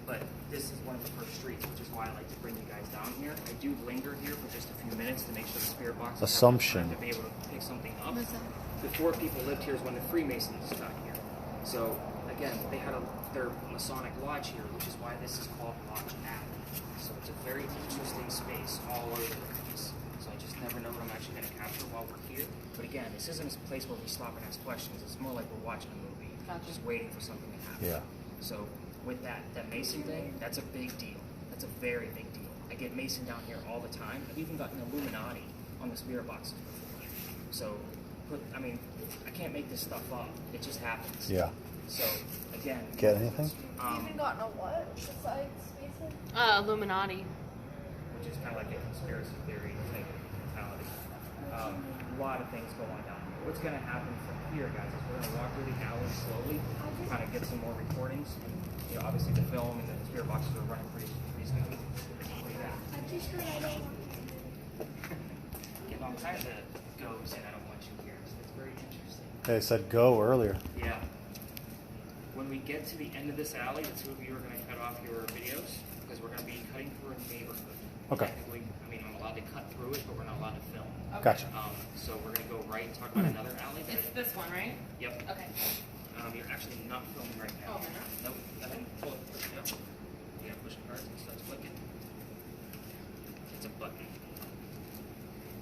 But this is one of the first streets, which is why I like to bring you guys down here. I do linger here for just a few minutes to make sure the spirit box Assumption. to be able to pick something up. Before people lived here is when the Freemasons got here. So again, they had their Masonic lodge here, which is why this is called Lodge Alley. So it's a very interesting space all over the place. So I just never know what I'm actually going to capture while we're here. But again, this isn't a place where we stop and ask questions. It's more like we're watching a movie, just waiting for something to happen. Yeah. So with that Mason thing, that's a big deal. That's a very big deal. I get Mason down here all the time. I've even gotten Illuminati on the spirit boxes before. So, I can't make this stuff up. It just happens. Yeah. So, again. Get anything? You even gotten a what besides Mason? Illuminati. Which is kind of like a conspiracy theory type mentality. A lot of things go on down here. What's going to happen from here, guys, is we're going to walk through the alley slowly, kind of get some more recordings. And, obviously the film and the spirit boxes are running pretty smooth. I just heard I don't want I'm kind of the goes and I don't want you here. So it's very interesting. They said go earlier. Yeah. When we get to the end of this alley, the two of you are going to cut off your videos because we're going to be cutting through a neighborhood. Okay. Technically, I'm allowed to cut through it, but we're not allowed to film. Okay. Gotcha. So we're going to go right and talk about another alley. It's this one, right? Yep. Okay. You're actually not filming right now. Oh, am I not? Nope. Go ahead and pull it. Push it up. You gotta push it hard so it starts clicking. It's a button.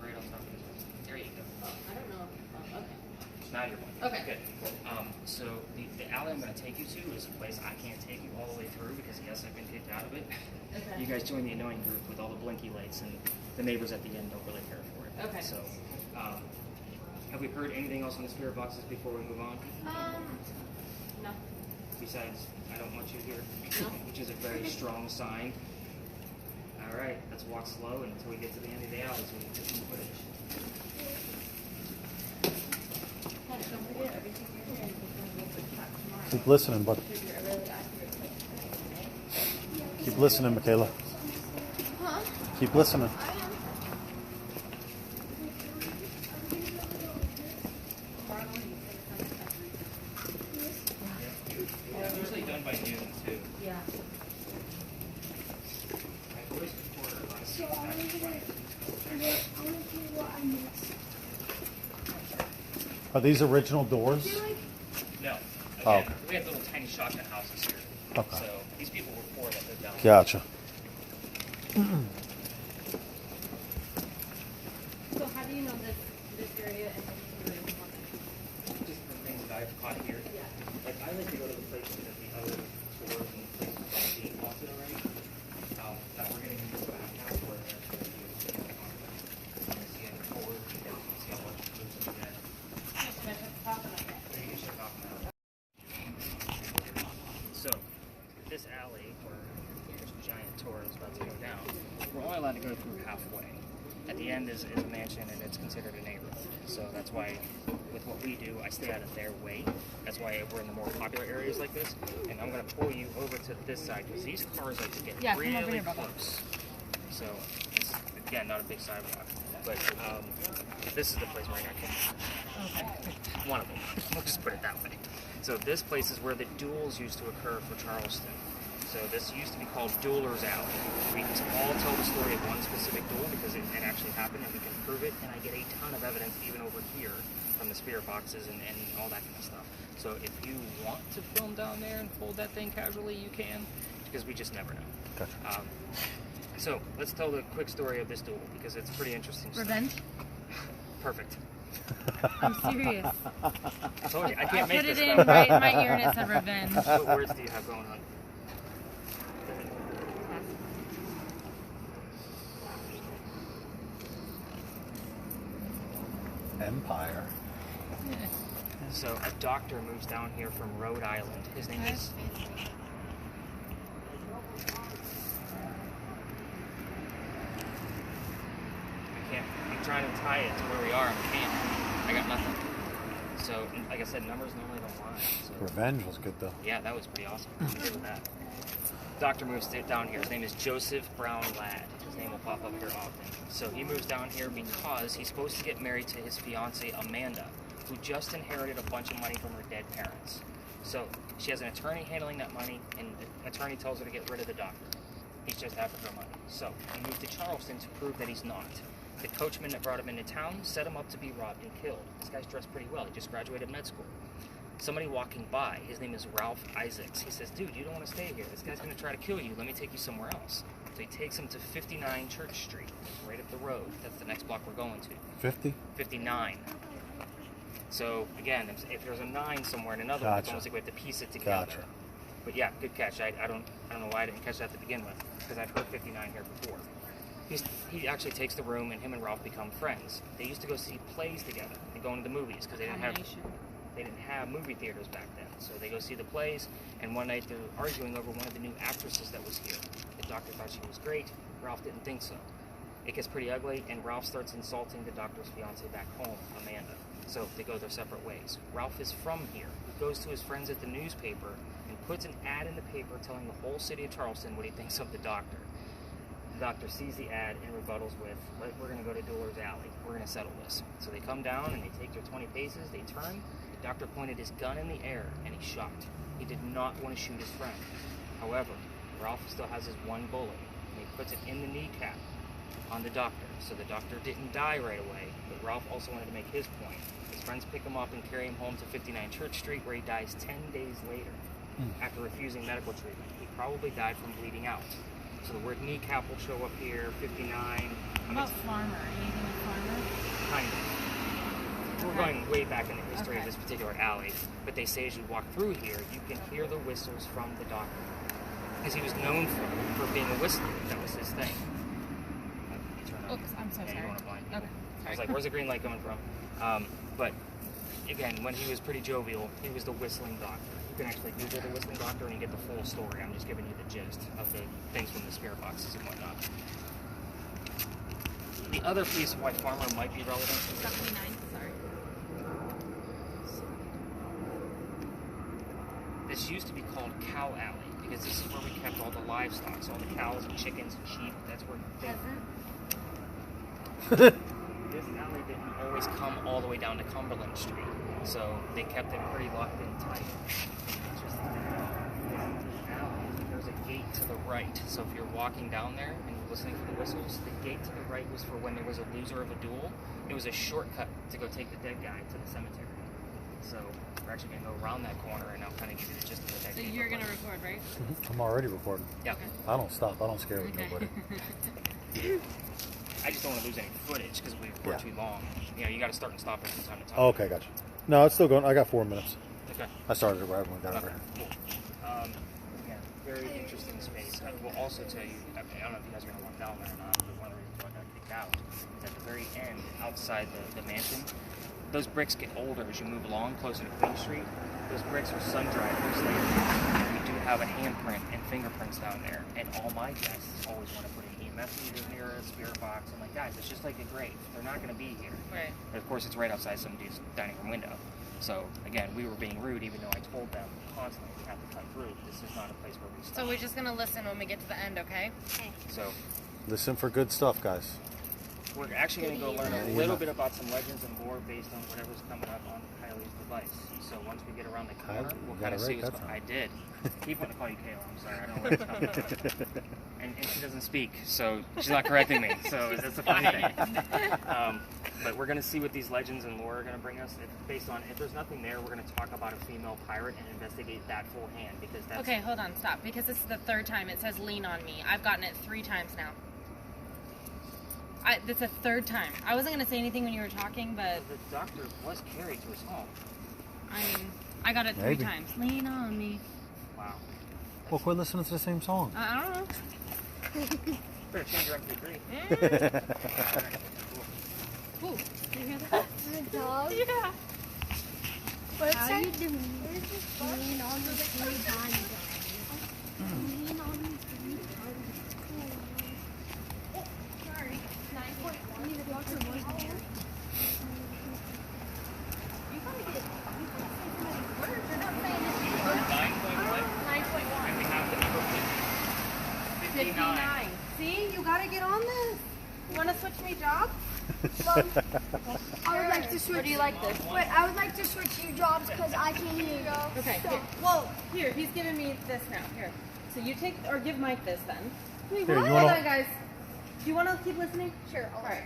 Right on top of this one. There you go. Oh, I don't know. Oh, okay. Now you're one. Okay. Good. So the alley I'm going to take you to is a place I can't take you all the way through because yes, I've been kicked out of it. Okay. You guys join the annoying group with all the blinky lights and the neighbors at the end don't really care for it. Okay. So, have we heard anything else on the spirit boxes before we move on? No. Besides, I don't want you here, No. which is a very strong sign. All right, let's walk slow until we get to the end of the alley so we can get some footage. Don't forget everything you're hearing is going to be able to chat tomorrow. Keep listening, bud. Because you're a really accurate place. Keep listening, Michaela. Huh? Keep listening. I am. It's usually done by noon too. Yeah. My voice recorder last So I want to see what I missed. Are these original doors? No. Oh, Again, okay. we have little tiny shotgun houses here. Okay. So these people were poor that lived down here. Gotcha. So how do you know this area and this area? Just the things that I've caught here. Yeah. Like I like to go to the places that the other stores and places are being haunted already. That we're getting into the back now where there's going to be see any forward, see how much moves in there. You can shut off now. So, this alley where this giant tour is about to go down, we're only allowed to go through halfway. At the end is a mansion and it's considered a neighborhood. So that's why with what we do, I stay out of their way. That's why we're in the more popular areas like this. And I'm going to pull you over to this side because these cars like to get Yeah, come over really here, Bubba. close. So, it's, again, not a big sidewalk. But this is the place where I got kicked. One of them. We'll just put it that way. So this place is where the duels used to occur for Charleston. So this used to be called Duelers Alley. We all tell the story of one specific duel because it actually happened and we can prove it. And I get a ton of evidence even over here from the spirit boxes and all that kind of stuff. So if you want to film down there and hold that thing casually, you can because we just never know. Gotcha. So let's tell the quick story of this duel because it's pretty interesting stuff. Revenge? Perfect. I'm serious. I told you, I I can't make put it this in stuff. right in my ear and it said revenge. What words do you have going on? Empire. So a doctor moves down here from Rhode Island. His name is... I'm trying to tie it to where we are and I can't. I got nothing. So, like I said, numbers normally don't lie. So. Revenge was good though. Yeah, that was pretty awesome. I'm good with that. Doctor moves down here. His name is Joseph Brown Ladd. His name will pop up here often. So he moves down here because he's supposed to get married to his fiancée Amanda, who just inherited a bunch of money from her dead parents. So she has an attorney handling that money, and the attorney tells her to get rid of the doctor. He's just after her money. So he moved to Charleston to prove that he's not. The coachman that brought him into town set him up to be robbed and killed. This guy's dressed pretty well. He just graduated med school. Somebody walking by, his name is Ralph Isaacs. He says, dude, you don't want to stay here. This guy's going to try to kill you. Let me take you somewhere else. So he takes him to 59 Church Street, right up the road. That's the next block we're going to. 50? 59. So, again, if there's a 9 somewhere in another one, it's almost like we have to piece it together. Gotcha. But yeah, good catch. I don't know why I didn't catch that to begin with, because I've heard 59 here before. He actually takes the room, and him and Ralph become friends. They used to go see plays together and go into the movies, because they didn't have movie theaters back then. So they go see the plays, and one night they're arguing over one of the new actresses that was here. The doctor thought she was great. Ralph didn't think so. It gets pretty ugly, and Ralph starts insulting the doctor's fiancée back home, Amanda. So they go their separate ways. Ralph is from here. He goes to his friends at the newspaper and puts an ad in the paper telling the whole city of Charleston what he thinks of the doctor. The doctor sees the ad and rebuttals with, we're going to go to Dooller's Alley. We're going to settle this. So they come down and they take their 20 paces. They turn. The doctor pointed his gun in the air and he shot. He did not want to shoot his friend. However, Ralph still has his one bullet, and he puts it in the kneecap on the doctor. So the doctor didn't die right away, but Ralph also wanted to make his point. His friends pick him up and carry him home to 59 Church Street, where he dies 10 days later after refusing medical treatment. He probably died from bleeding out. So the word kneecap will show up here, 59. How about farmer? Anything with farmer? Kind of. We're going way back in the history of this particular alley, but they say as you walk through here, you can hear the whistles from the doctor. Because he was known for being a whistler. That was his thing. Oops, I'm so sorry. Okay. I was like, where's the green light coming from? But again, when he was pretty jovial, he was the whistling doctor. You can actually Google the whistling doctor and you get the full story. I'm just giving you the gist of the things from the spirit boxes and whatnot. The other piece of why farmer might be relevant is 79, sorry. this used to be called Cow Alley because this is where we kept all the livestock, so all the cows and chickens and sheep. That's where this alley didn't always come all the way down to Cumberland Street, so they kept it pretty locked in tight. It's just there's a gate to the right, so if you're walking down there and you're listening for the whistles, the gate to the right was for when there was a loser of a duel. It was a shortcut to go take the dead guy to the cemetery. So we're actually going to go around that corner, and I'll kind of give you the gist of what that So gate you're looked going to like. record, right? I'm already recording. Yeah. Okay. I don't stop. I don't scare with nobody. I just don't want to lose any footage because we record too long. You know, you got to start and stop it from time to time. Oh, okay, gotcha. No, it's still going. I got 4 minutes. Okay. I started it right when we got over Okay, here. cool. Yeah, very interesting space. I will also tell you, I don't know if you guys are going to walk down there or not, but one of the reasons why I got kicked out is at the very end, outside the mansion, those bricks get older as you move along closer to Queen Street. Those bricks are sun-dried years later. We do have a handprint and fingerprints down there, and all my guests always want to put an EMF meter near a spirit box. I'm like, guys, it's just like a grave. They're not going to be here. Right. But of course, it's right outside somebody's dining room window. So, again, we were being rude, even though I told them constantly we have to cut through. This is not a place where we stop. So we're just going to listen when we get to the end, okay? So, Listen for good stuff, guys. we're actually going to go learn a little bit about some legends and lore based on whatever's coming up on Kylie's device. So once we get around the corner, we'll kind of see what's going on. I did. Keep wanting to call you Kayla. I'm sorry. I don't know where it's coming from. And she doesn't speak, so she's not correcting me. So that's the funny thing. But we're going to see what these legends and lore are going to bring us. Based on, if there's nothing there, we're going to talk about a female pirate and investigate that full hand because that's... Okay, hold on, stop. Because this is the third time it says lean on me. I've gotten it 3 times now. That's the third time. I wasn't going to say anything when you were talking, but... The doctor was carried to his home. I mean, I got it 3 times. Lean on me. Wow. Well, quit listening to the same song. I don't know. Better change your MP3. Ooh, did you hear that? The dog. Yeah. What are you doing? Lean on me 3 times. Lean on me 3 times. Sorry. 9.1. The doctor was there. You gotta get... You gotta say somebody's words. You're not saying it. 9.1. And we have the number 59. See? You gotta get on this. You wanna switch me jobs? I would like to switch. Or do you like this? Wait, I would like to switch you jobs because I can't hear you. Okay. Here. Well, here, he's giving me this now. Here. So you take, or give Mike this then. Wait, Here, what? you Hold wanna- on, guys. Do you want to keep listening? Sure. All right.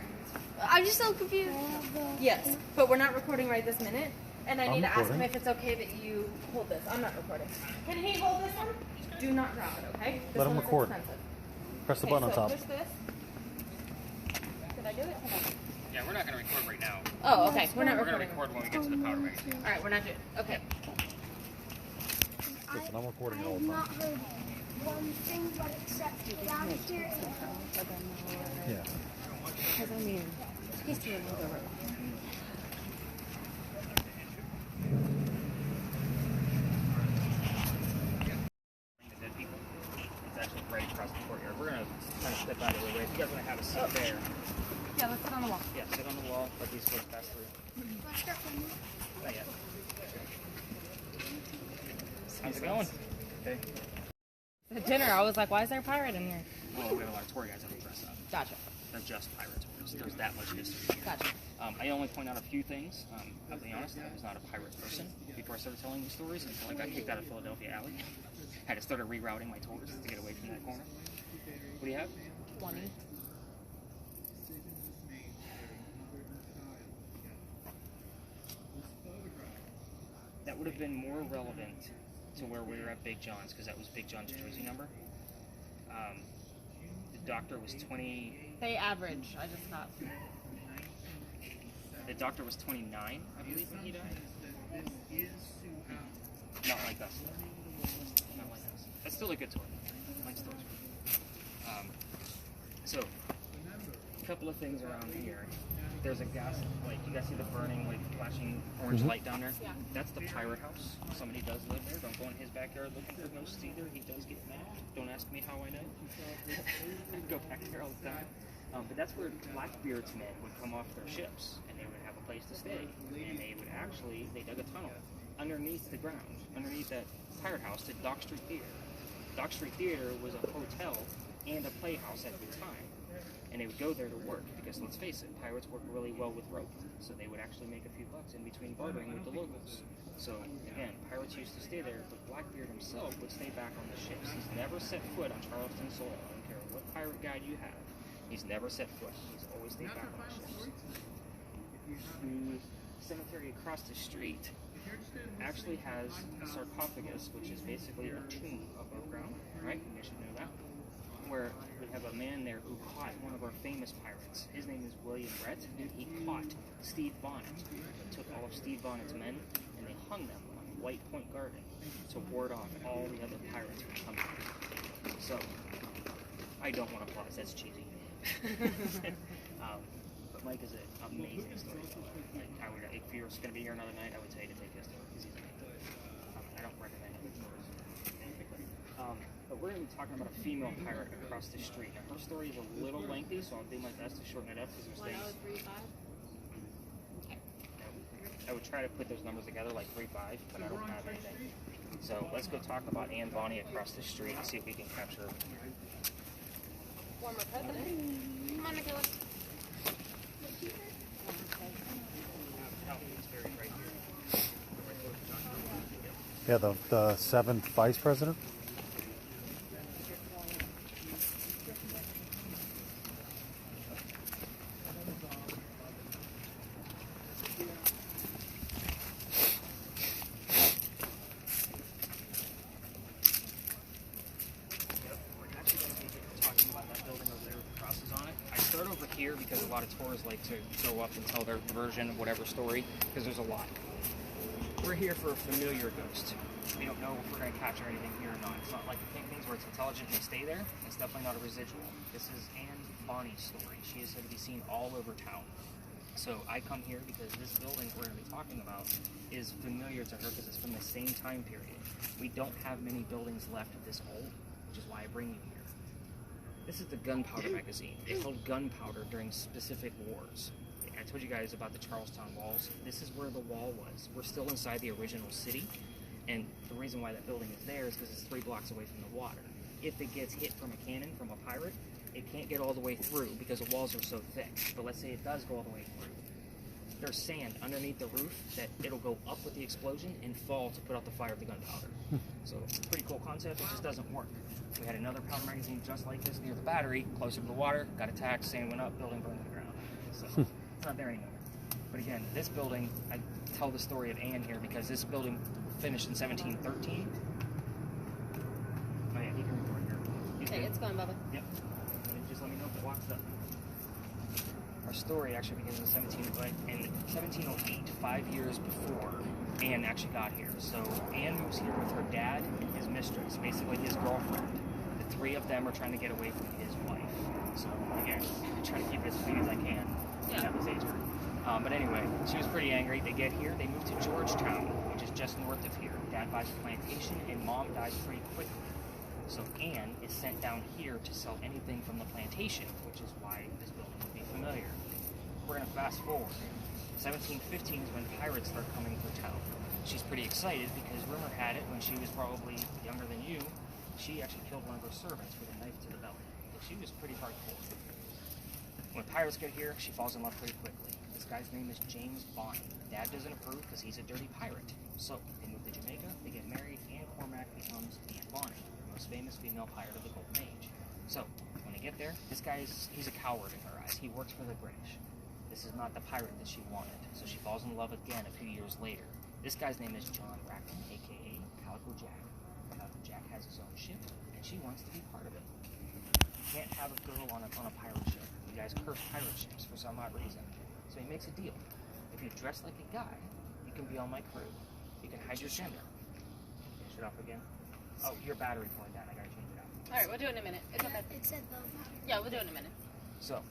I'm just so confused. Yes, but we're not recording right this minute. And I I'm need to ask him recording. if it's okay that you hold this. I'm not recording. Can he hold this one? Do not drop it, okay? This Let him one is record. expensive. Press the Okay, button on so top. push this. Did I do it? Hold on. Yeah, we're not going to record right now. Oh, okay. We're not We're going to recording. record when we get to the powder magazine. All right, we're not doing. Okay. Listen, I'm recording I all have the not time. heard one thing but except downstairs. Yeah. Because I mean, he's doing whatever. The dead people. It's actually right across the courtyard. We're going to kind of step out of the way. If you guys want to have a seat there. Yeah, let's sit on the wall. Yeah, sit on the wall. Let these folks pass through. Not yet. How's it going? Okay. At dinner, I was like, why is there a pirate in here? Well, we have a lot of tour guides that we dress up. Gotcha. They're just pirate tours. There's that much history here. Gotcha. I only point out a few things. I'll be honest, I was not a pirate person before I started telling these stories until I got kicked out of Philadelphia Alley. Had to start rerouting my tours to get away from that corner. What do you have? 20. That would have been more relevant to where we were at Big John's because that was Big John's jersey number. The doctor was 20. They average. I just got. The doctor was 29, I believe, when he died. Not like us. Not like us. That's still a good tour. Like stories. So, a couple of things around here. There's a gas, like, you guys see the burning, like, flashing orange light down there? Yeah. That's the pirate house. Somebody does live there. Don't go in his backyard looking for ghosts either. He does get mad. Don't ask me how I know. I go back there all the time. But that's where Blackbeard's men would come off their ships, and they would have a place to stay. And they would actually, they dug a tunnel underneath the ground, underneath that pirate house to Dock Street Theater. Dock Street Theater was a hotel and a playhouse at the time. And they would go there to work because, let's face it, pirates work really well with rope. So they would actually make a few bucks in between bartering with the locals. So, again, pirates used to stay there, but Blackbeard himself would stay back on the ships. He's never set foot on Charleston soil. I don't care what pirate guide you have. He's never set foot. He's always stayed back on the ships. The cemetery across the street actually has a sarcophagus, which is basically a tomb above ground, right? You should know that. Where we have a man there who caught one of our famous pirates. His name is William Brett, and he caught Steve Bonnet. Took all of Steve Bonnet's men, and they hung them on White Point Garden to ward off all the other pirates from coming. So, I don't want to applause, that's cheesy. But Mike is an amazing storyteller. Like, if you're going to be here another night, I would tell you to take his story, because he's amazing. I don't recommend his stories. But we're going to be talking about a female pirate across the street. Now, her story is a little lengthy, so I'll do my best to shorten it up because there's things. I would try to put those numbers together like 3-5, but I don't have anything. So let's go talk about Anne Bonny across the street and see if we can capture her. Former president. Come on, Nicholas. Yeah, the seventh vice president. Here because a lot of tours like to go up and tell their version of whatever story because there's a lot. We're here for a familiar ghost. We don't know if we're going to capture anything here or not. It's not like the paintings where it's intelligent and they stay there. It's definitely not a residual. This is Anne Bonny's story. She is said to be seen all over town. So I come here because this building we're going to be talking about is familiar to her because it's from the same time period. We don't have many buildings left of this old, which is why I bring you here. This is the Gunpowder Magazine. It held gunpowder during specific wars. I told you guys about the Charlestown walls. This is where the wall was. We're still inside the original city, and the reason why that building is there is because it's 3 blocks away from the water. If it gets hit from a cannon, from a pirate, it can't get all the way through because the walls are so thick. But let's say it does go all the way through. There's sand underneath the roof that it'll go up with the explosion and fall to put out the fire of the gunpowder. So it's a pretty cool concept. It just doesn't work. We had another powder magazine just like this near the battery, closer to the water, got attacked, sand went up, building burned to the ground. So it's not there anymore. But again, this building, I tell the story of Anne here because this building finished in 1713. Oh yeah, he can record here. He's Okay, good. it's going, Bubba. Yep. Just let me know if it walks up. Our story actually begins in 1708, 5 years before Anne actually got here. So Anne moves here with her dad and his mistress, basically his girlfriend. The three of them are trying to get away from his wife. So again, I try to keep it as clean as I can. Yeah. At this age group. But anyway, she was pretty angry. They get here. They move to Georgetown, which is just north of here. Dad buys a plantation, and Mom dies pretty quickly. So Anne is sent down here to sell anything from the plantation, which is why this building would be familiar. We're going to fast forward. 1715 is when pirates start coming through town. She's pretty excited because rumor had it when she was probably younger than you, she actually killed one of her servants with a knife to the belly. So she was pretty hardcore. When pirates get here, she falls in love pretty quickly. This guy's name is James Bond. Dad doesn't approve because he's a dirty pirate. So they move to Jamaica, they get married, and Cormac becomes Anne Bonny, the most famous female pirate of the Golden Age. So when they get there, this guy's he's a coward in her eyes. He works for the British. This is not the pirate that she wanted. So she falls in love again a few years later. This guy's name is John Rackham, aka Calico Jack. Calico Jack has his own ship, and she wants to be part of it. You can't have a girl on a pirate ship. You guys curse pirate ships for some odd reason. So he makes a deal. If you dress like a guy, you can be on my crew. You can hide your gender. Finish it off again. Oh, your battery's going down. I gotta change it out. Alright, we'll do it in a minute. It's okay. It said low. Yeah, we'll do it in a minute. So,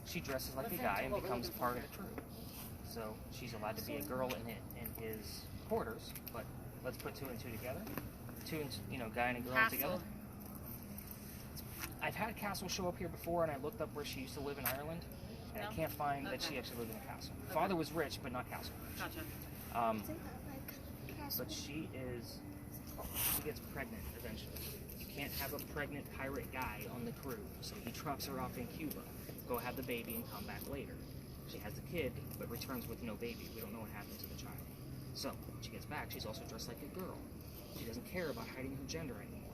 she dresses like a guy and becomes part of the crew. So, she's allowed to be a girl in his quarters, but let's put two and two together. Guy and a girl together. I've had Castle show up here before, and I looked up where she used to live in Ireland, and I can't find that she actually lived in a castle. Father was rich, but not castle rich. Gotcha. But she gets pregnant eventually. You can't have a pregnant pirate guy on the crew, so he drops her off in Cuba. Go have the baby and come back later. She has the kid, but returns with no baby. We don't know what happened to the child. So, when she gets back, she's also dressed like a girl. She doesn't care about hiding her gender anymore.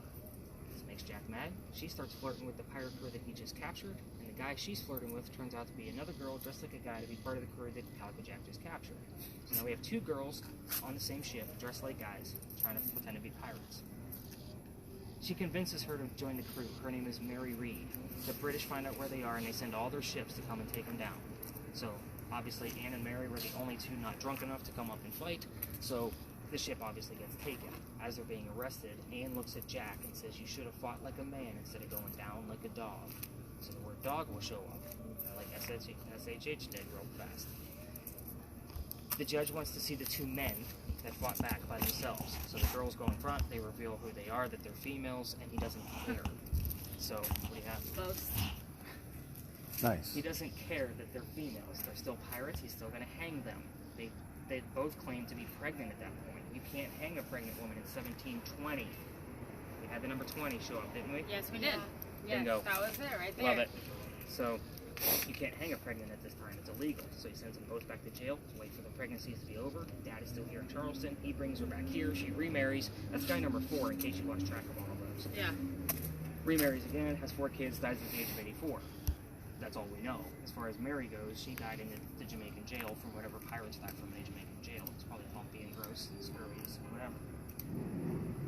This makes Jack mad. She starts flirting with the pirate crew that he just captured, and the guy she's flirting with turns out to be another girl dressed like a guy to be part of the crew that Calico Jack just captured. So now we have two girls on the same ship, dressed like guys, trying to pretend to be pirates. She convinces her to join the crew. Her name is Mary Read. The British find out where they are, and they send all their ships to come and take them down. So, obviously, Anne and Mary were the only two not drunk enough to come up and fight, so the ship obviously gets taken. As they're being arrested, Anne looks at Jack and says, "You should have fought like a man instead of going down like a dog." So the word dog will show up, like SHH did real fast. The judge wants to see the two men that fought back by themselves. So the girls go in front, they reveal who they are, that they're females, and he doesn't care. So, what do you have? Both. Nice. He doesn't care that they're females. They're still pirates. He's still going to hang them. They both claim to be pregnant at that point. You can't hang a pregnant woman in 1720. We had the number 20 show up, didn't we? Yes, we did. Yes, Bingo. that was it right there. Love it. So, you can't hang a pregnant at this time. It's illegal. So he sends them both back to jail to wait for the pregnancies to be over. Dad is still here in Charleston. He brings her back here. She remarries. That's guy number 4 in case you lost track of all of those. Yeah. Remarries again, has 4 kids, dies at the age of 84. That's all we know. As far as Mary goes, she died in the Jamaican jail from whatever pirates died from in a Jamaican jail. It's probably bumpy and gross and scurries and whatever.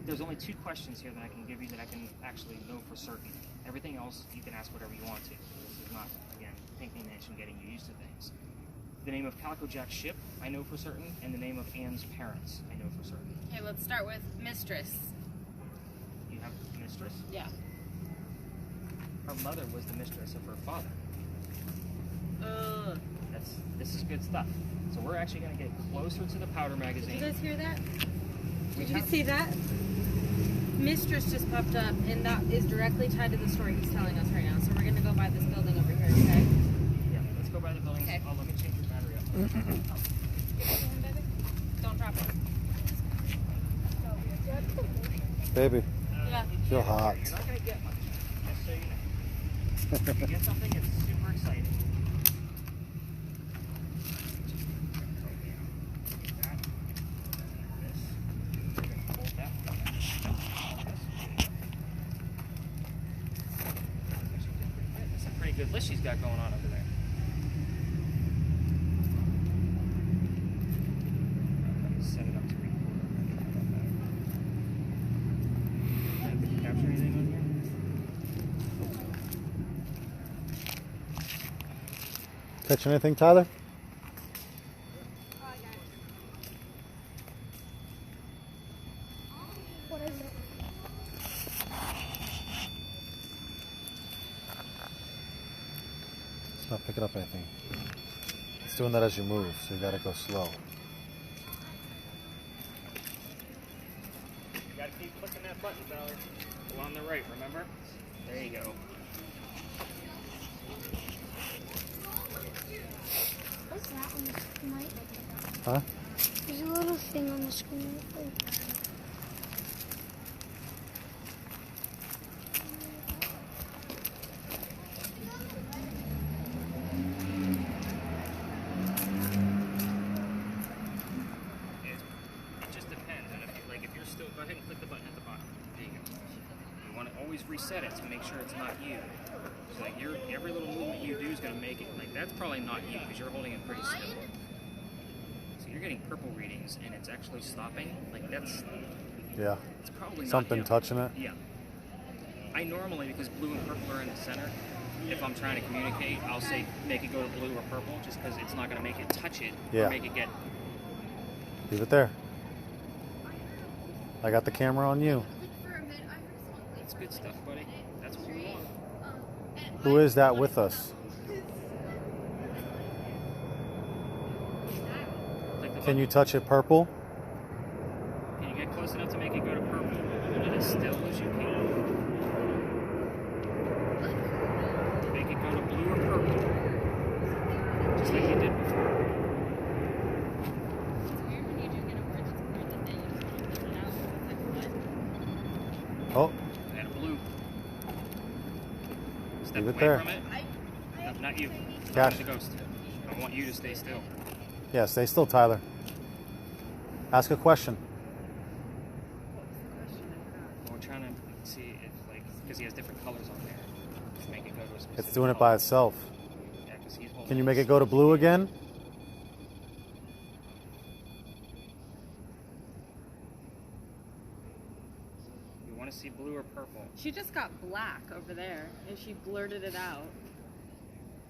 There's only 2 questions here that I can give you that I can actually know for certain. Everything else, you can ask whatever you want to. This is not, again, thinking that you're getting you used to things. The name of Calico Jack's ship, I know for certain, and the name of Anne's parents, I know for certain. Okay, let's start with mistress. You have a mistress? Yeah. Her mother was the mistress of her father. Ugh. This is good stuff. So we're actually going to get closer to the Powder Magazine. Did you guys hear that? We Did you have- see that? Mistress just popped up, and that is directly tied to the story he's telling us right now. So we're going to go by this building over here, okay? Yeah, let's go by the buildings. Okay. Oh, let me change your battery up. Don't drop it. Baby, Yeah. feel hot. You're not going to get much, just so you know. If you get something, it's super exciting. That's a pretty good list she's got going on over there. Catch anything, Tyler? Oh, I got it. What is it? It's not picking up anything. It's doing that as you move, so you gotta go slow. You gotta keep clicking that button, Tyler. Go on the right, remember? There you go. What's that on the screen? Mike? Huh? There's a little thing on the screen right there. It just depends. And if you're still, go ahead and click the button at the bottom. There you go. You want to always reset it to make sure it's not you. So like every little movement you do is going to make it, like that's probably not you because you're holding it pretty still. So you're getting purple readings and it's actually stopping. Like that's, Yeah. it's probably not Something you. touching it? Yeah. I normally, because blue and purple are in the center, if I'm trying to communicate, I'll say make it go to blue or purple just because it's not going to make it touch it Yeah. or make it get. Leave it there. I got the camera on you. That's good stuff, buddy. That's what we want. Who is that with us? Click the Can button. you touch it purple? Can you get close enough to make it go to purple? Hold it as still as you can. Make it go to blue or purple. Just like you did before. Oh, And blue. Step Leave it away there. from it. No, not you. Cash. The ghost. I want you to stay still. yeah, stay still, Tyler. Ask a question. We're trying to see if, like, because he has different colors on there. Just make it go to a specific It's doing it color. by itself. Yeah, 'cause he's holding Can you make it go to blue again? You want to see blue or purple? She just got black over there, and she blurted it out.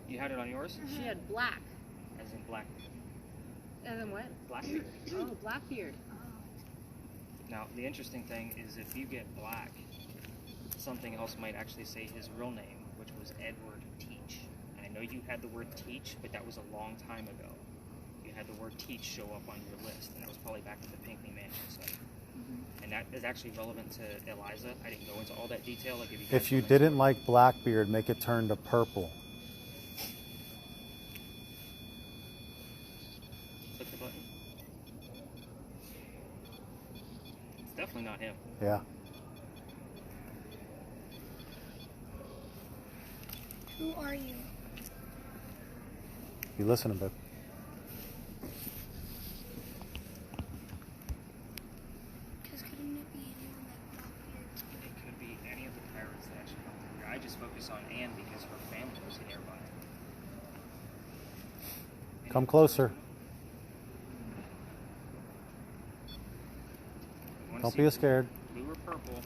You had it on yours? She had black. As in black. And then what? Blackbeard. Oh, Blackbeard. Now, the interesting thing is if you get black, something else might actually say his real name, which was Edward Teach. And I know you had the word teach, but that was a long time ago. You had the word teach show up on your list, and that was probably back at the Pinckney Mansion site. And that is actually relevant to Eliza. I didn't go into all that detail. I'll give you guys If you some didn't like Blackbeard, make it turn to purple. Click the button. It's definitely not him. Yeah. Who are you? You listening, babe? Because couldn't it be anyone like Blackbeard? It could be any of the pirates that actually come through here. I just focus on Anne because her family was nearby. Come closer. You wanna Don't see be scared. Blue or purple.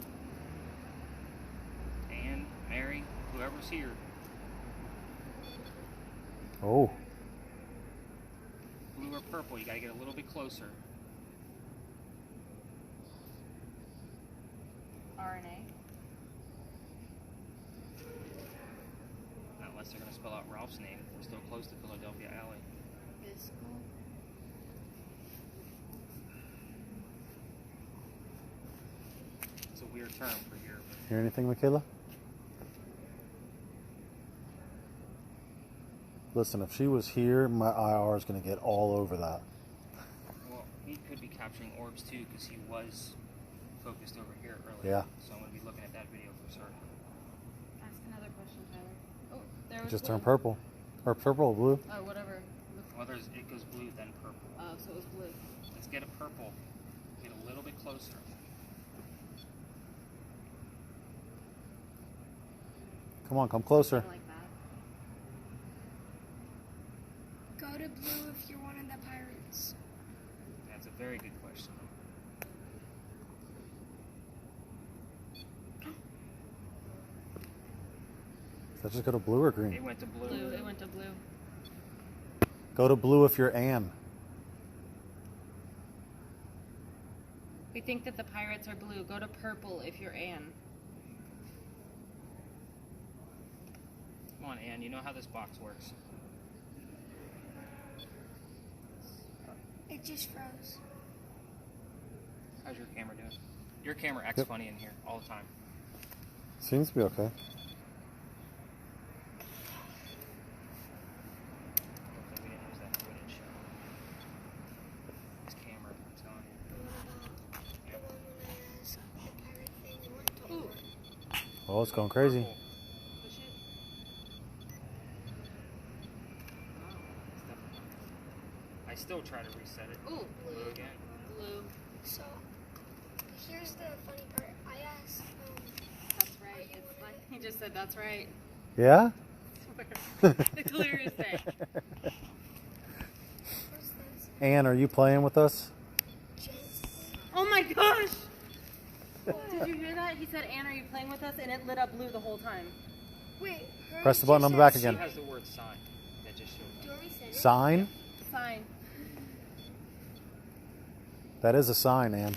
Anne, Mary, whoever's here. Oh, Blue or purple, you gotta get a little bit closer. RNA. Not unless they're gonna spell out Ralph's name. We're still close to Philadelphia Alley. It's a weird term for here. hear anything, Michaela? Listen, if she was here, my IR is going to get all over that. Well, he could be capturing orbs too because he was focused over here earlier. Yeah. So I'm gonna be looking at that video for certain. Ask another question, Tyler. Oh, there was Just blue. turn purple. Or purple or blue. Oh, whatever. Well, it goes blue then purple. Oh, so it was blue. Let's get a purple. Get a little bit closer. Come on, come closer. Something like that. Go to blue if you're one of the pirates. That's a very good question. Does that just go to blue or green? It went to blue. Blue. It went to blue. Go to blue if you're Anne. We think that the pirates are blue. Go to purple if you're Anne. Come on, Ann. You know how this box works. It just froze. How's your camera doing? Your camera acts funny in here all the time. Seems to be okay. Hopefully we didn't use that footage. This camera, I'm telling you. The one when I asked the pirate thing, it went to over. Oh, it's going crazy. Purple. Push it. I still try to reset it. Ooh, Blue again. blue. So, here's the funny part. I asked, That's right. It's like he just said. That's right. Yeah? The clearest day. what's this? Anne, are you playing with us? Just, Oh my gosh! Did you hear that? He said, "Anne, are you playing with us?" And it lit up blue the whole time. wait. Press the button on the back She again. has the word sign that just showed up. Do you want me to send it? Sign? Sign. That is a sign, Anne.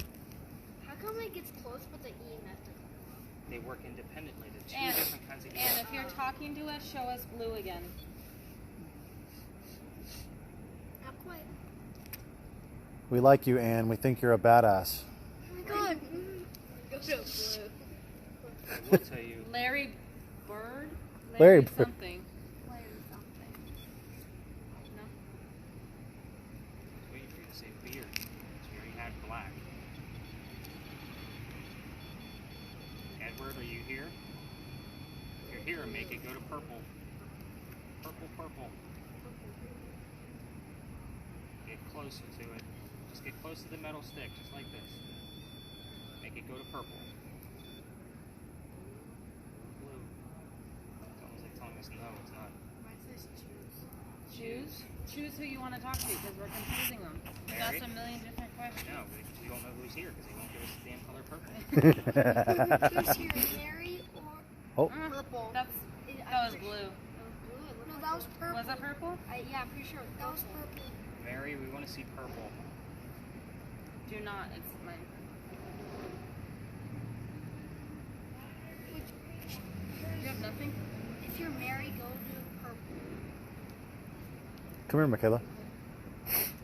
How come it gets close but the EMF doesn't? They work independently. They're two And different kinds of and if you're talking to us, show us blue again. Not quite. We like you, Anne. We think you're a badass. Oh my god. Go to blue. I will tell you. Larry Bird. Larry Bird. something. Larry something. No. Waiting for you to say beard. So you already had black. Edward, are you here? If you're here, make it go to purple. Purple, purple. Get closer to it. Just get close to the metal stick, just like this. Make it go to purple. Blue. It's almost like telling us no, it's not. Choose. Choose who you want to talk to because we're confusing them. We Mary? asked a million different questions. No, we don't know who's here because they won't give us the damn color purple. Who's here, Mary or Oh, purple? That was blue. No, that was purple. Was it purple? Yeah, I'm pretty sure that was purple. Mary, we want to see purple. Do not. It's mine. You have nothing? If you're Mary, go to purple. come here, Michaela.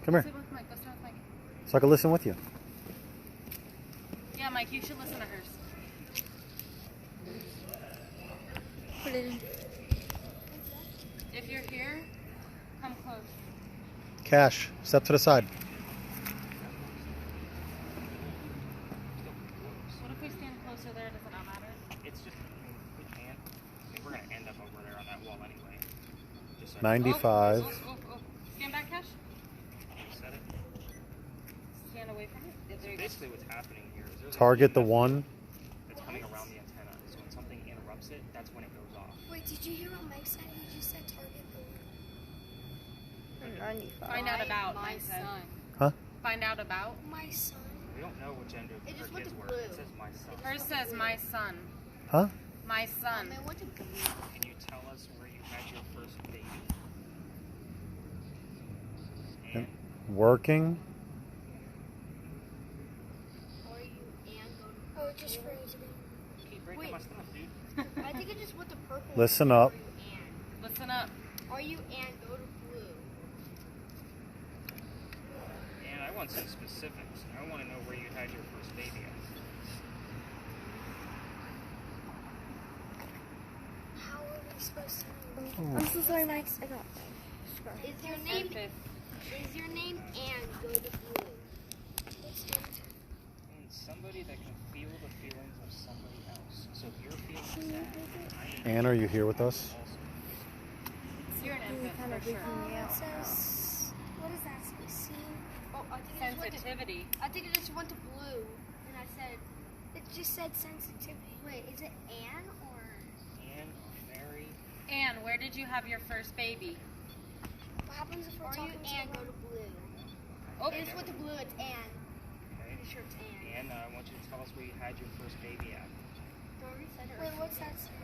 Come here, Sit with Mike. Go sit with Mike. so I can listen with you. Yeah, Mike, you should listen to hers. Put it in. If you're here, come close. Cash, step to the side. What if we stand closer there? Does it not matter? It's just, we can't. I mean, we're going to end up over there on that wall anyway. Just so 95. Oh. Stand back, Cash. Set it. Stand away from it. Yeah, there you go. Basically what's happening here is there's Target the EMF one. that's coming around the antenna. So when something interrupts it, that's when it goes off. Wait, did you hear what Mike said? He just said target the Find out about my son. Huh? Find out about. my son. We don't know what gender It her just went kids to were. blue. It says my son. Hers says my son. Huh? My son. I went to blue. Can you tell us where you had your first baby? And Working. Or you and go to. Oh, it just froze again. keep breaking Wait. my stuff, dude. I think it just went to purple. Listen up. Or you and. Listen up. Or you and go to blue. And I want some specifics. I want to know where you had your first baby at. How are we supposed to know? I'm so sorry, Mike. I got Is your name and go to blue? What's the answer? And somebody that can feel the feelings of somebody else. So if you're feeling sad, I am Anne, are you here with us? also. You're an infant kind of for sure. freaking me It out. says, what does that say? See? Oh, I think it just went to. Sensitivity. I think it just went to blue, and I said, it just said sensitivity. Wait, is it Anne or? Anne, Mary, Anne, where did you have your first baby? What happens if we're Or talking you to and go them? to blue. Oh, It is with the blue, it's Anne. okay? Pretty sure it's Anne. And I want you to tell us where you had your first baby at. Wait, what's that say?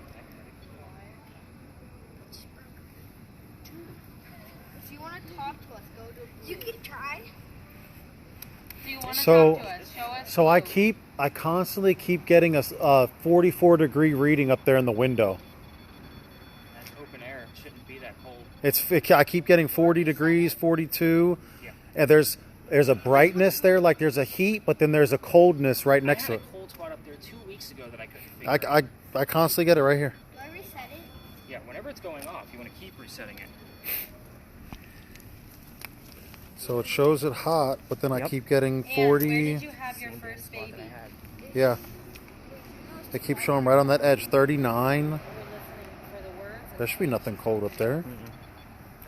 it's you want to talk to us, go to blue. You can try. Do you want to So- talk to us? Show us. So I constantly keep getting a 44-degree reading up there in the window. That's open air. It shouldn't be that cold. I keep getting 40 degrees, 42, Yeah. and there's a brightness there, like there's a heat, but then there's a coldness right next to I it. had a cold spot up there 2 weeks ago that I couldn't figure out. I constantly get it right here. Do I reset it? Yeah, whenever it's going off, you want to keep resetting it. So it shows it hot, but then I Yep. keep getting And where 40. did you have your first baby? That I had. Yeah. They keep showing right on that edge, 39. We're listening for the words. There should be nothing cold up there. And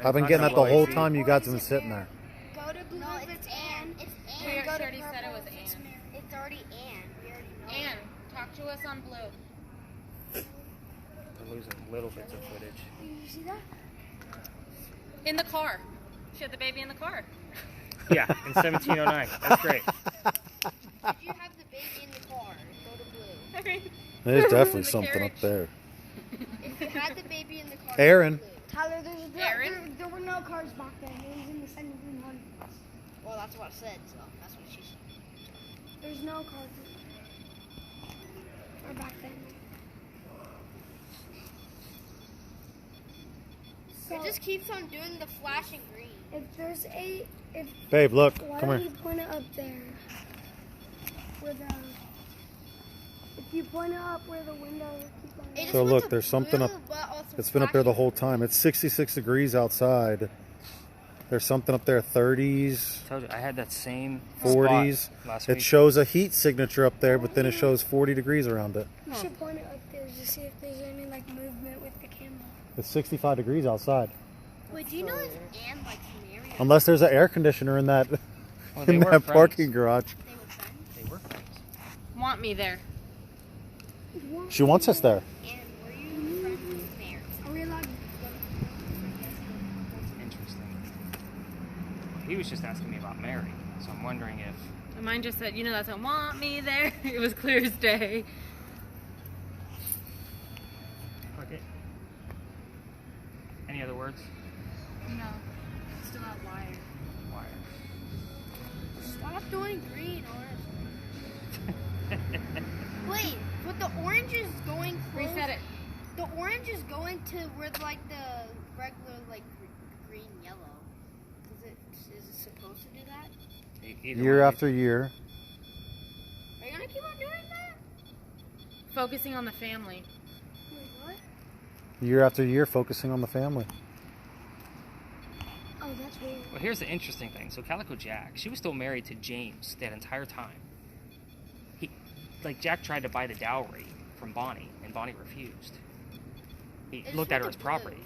I've been it's getting not that the gonna whole blow time you guys have been sitting there. Go to blue if it's Ann. It's We Ann. Go to already said it purple was if it's Ann. Mary. It's already Ann. We already know. Ann, talk to us on blue. We're losing little bits of footage. Did you see that? In the car. She had the baby in the car. Yeah, in 1709. That's great. Did you have the baby in the car? Go to blue. There's definitely The something up carriage. there. If you had the baby in the car, Aaron. go to blue. Tyler, Aaron? there were no cars back then. It was in the 1700s. Well, that's what I said, so that's what she said. There's no cars or back then. So It just keeps on doing the flashing green. if Babe, look, why come don't here. you point it up there? With if you point it up where the window keep on. It just So went look, to there's something up. blue, but also It's been up there the flashing. whole time. It's 66 degrees outside. There's something up there, 30s, I told you, I had that same 40s. spot last It week. shows a heat signature up there, but then it shows 40 degrees around it. You should point it up there to see if there's any like movement with the camera. It's 65 degrees outside. Wait, do you know if Ann likes Mary? Unless there's an air conditioner in that Well, they in were that friends. parking garage. They were friends. They were friends. Want me there. She wants us there. And were you friends with Mary? Are we allowed to go? Interesting. He was just asking me about Mary, so I'm wondering if... And mine just said, that's a want me there. It was clear as day. Okay. Any other words? No. Still not wired. Wire. Stop doing green, orange. Wait, but the orange is going close. Reset it. The orange is going to where like the regular like green yellow. Is it supposed to do that? Either Year way. after year. Are you gonna keep on doing that? Focusing on the family. Wait, what? Year after year, focusing on the family. Oh, that's weird. Well, here's the interesting thing. So Calico Jack, she was still married to James that entire time. Jack tried to buy the dowry from Bonnie, and Bonnie refused. He It's looked at her with as the property.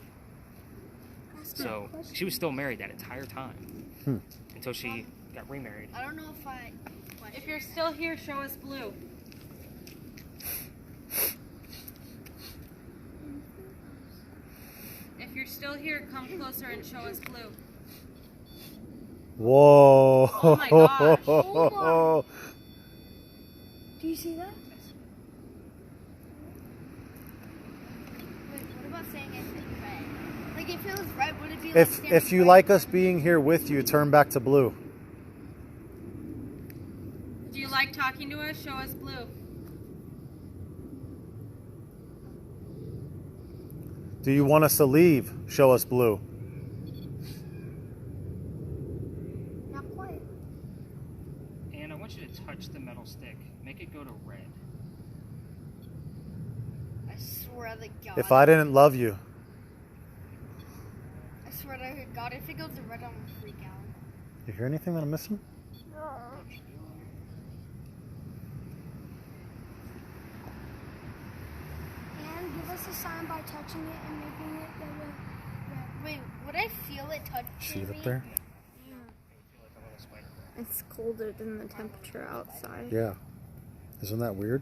That's So she was still married that entire time until she got remarried. I don't know if I. If you're still here, show us blue. If you're still here, come closer and show us blue. Whoa. Oh my gosh. Oh Do you see that? Wait, what about saying if it's red? Like if it was red, would it be like If you like us being here with you, turn back to blue. Do you like talking to us? Show us blue. Do you want us to leave? Show us blue. Not quite. And I want you to touch the metal stick. Make it go to red. I swear to God. If I didn't love you, I swear to God, if it goes to red, I'm gonna freak out. you hear anything that I'm missing? And give us a sign by touching it and making it go red. Wait, would I feel it touch See it me? up there? It's colder than the temperature outside. Yeah. Isn't that weird?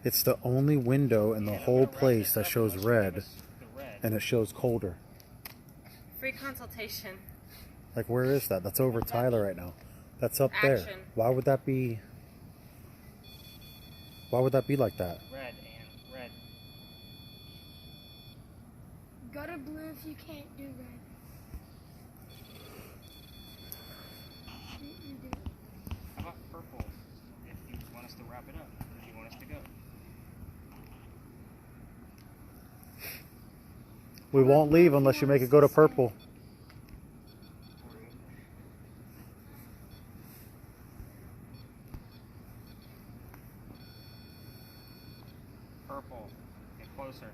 It's the only window in the whole place that shows red, The red. and it shows colder. Free consultation. Like, where is that? That's over Tyler right now. That's up there. Action. Why would that be? Why would that be like that? Red and red. Go to blue if you can't do red. about purple? If you want us to wrap it up, if you want us to go. We won't leave unless you make it go to purple. Purple. Get closer.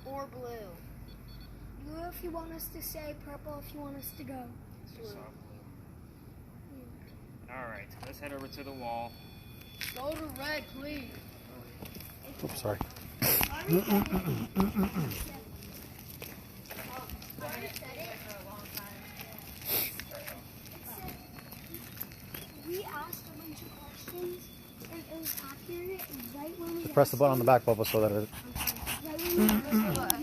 Or blue. Blue if you want us to stay, purple if you want us to go. It's just soft blue. Alright, let's head over to the wall. Go to red, please. Oops, sorry. We asked a bunch of questions, and it was accurate right when we Press the button on the back, Bubba, so that it... right when we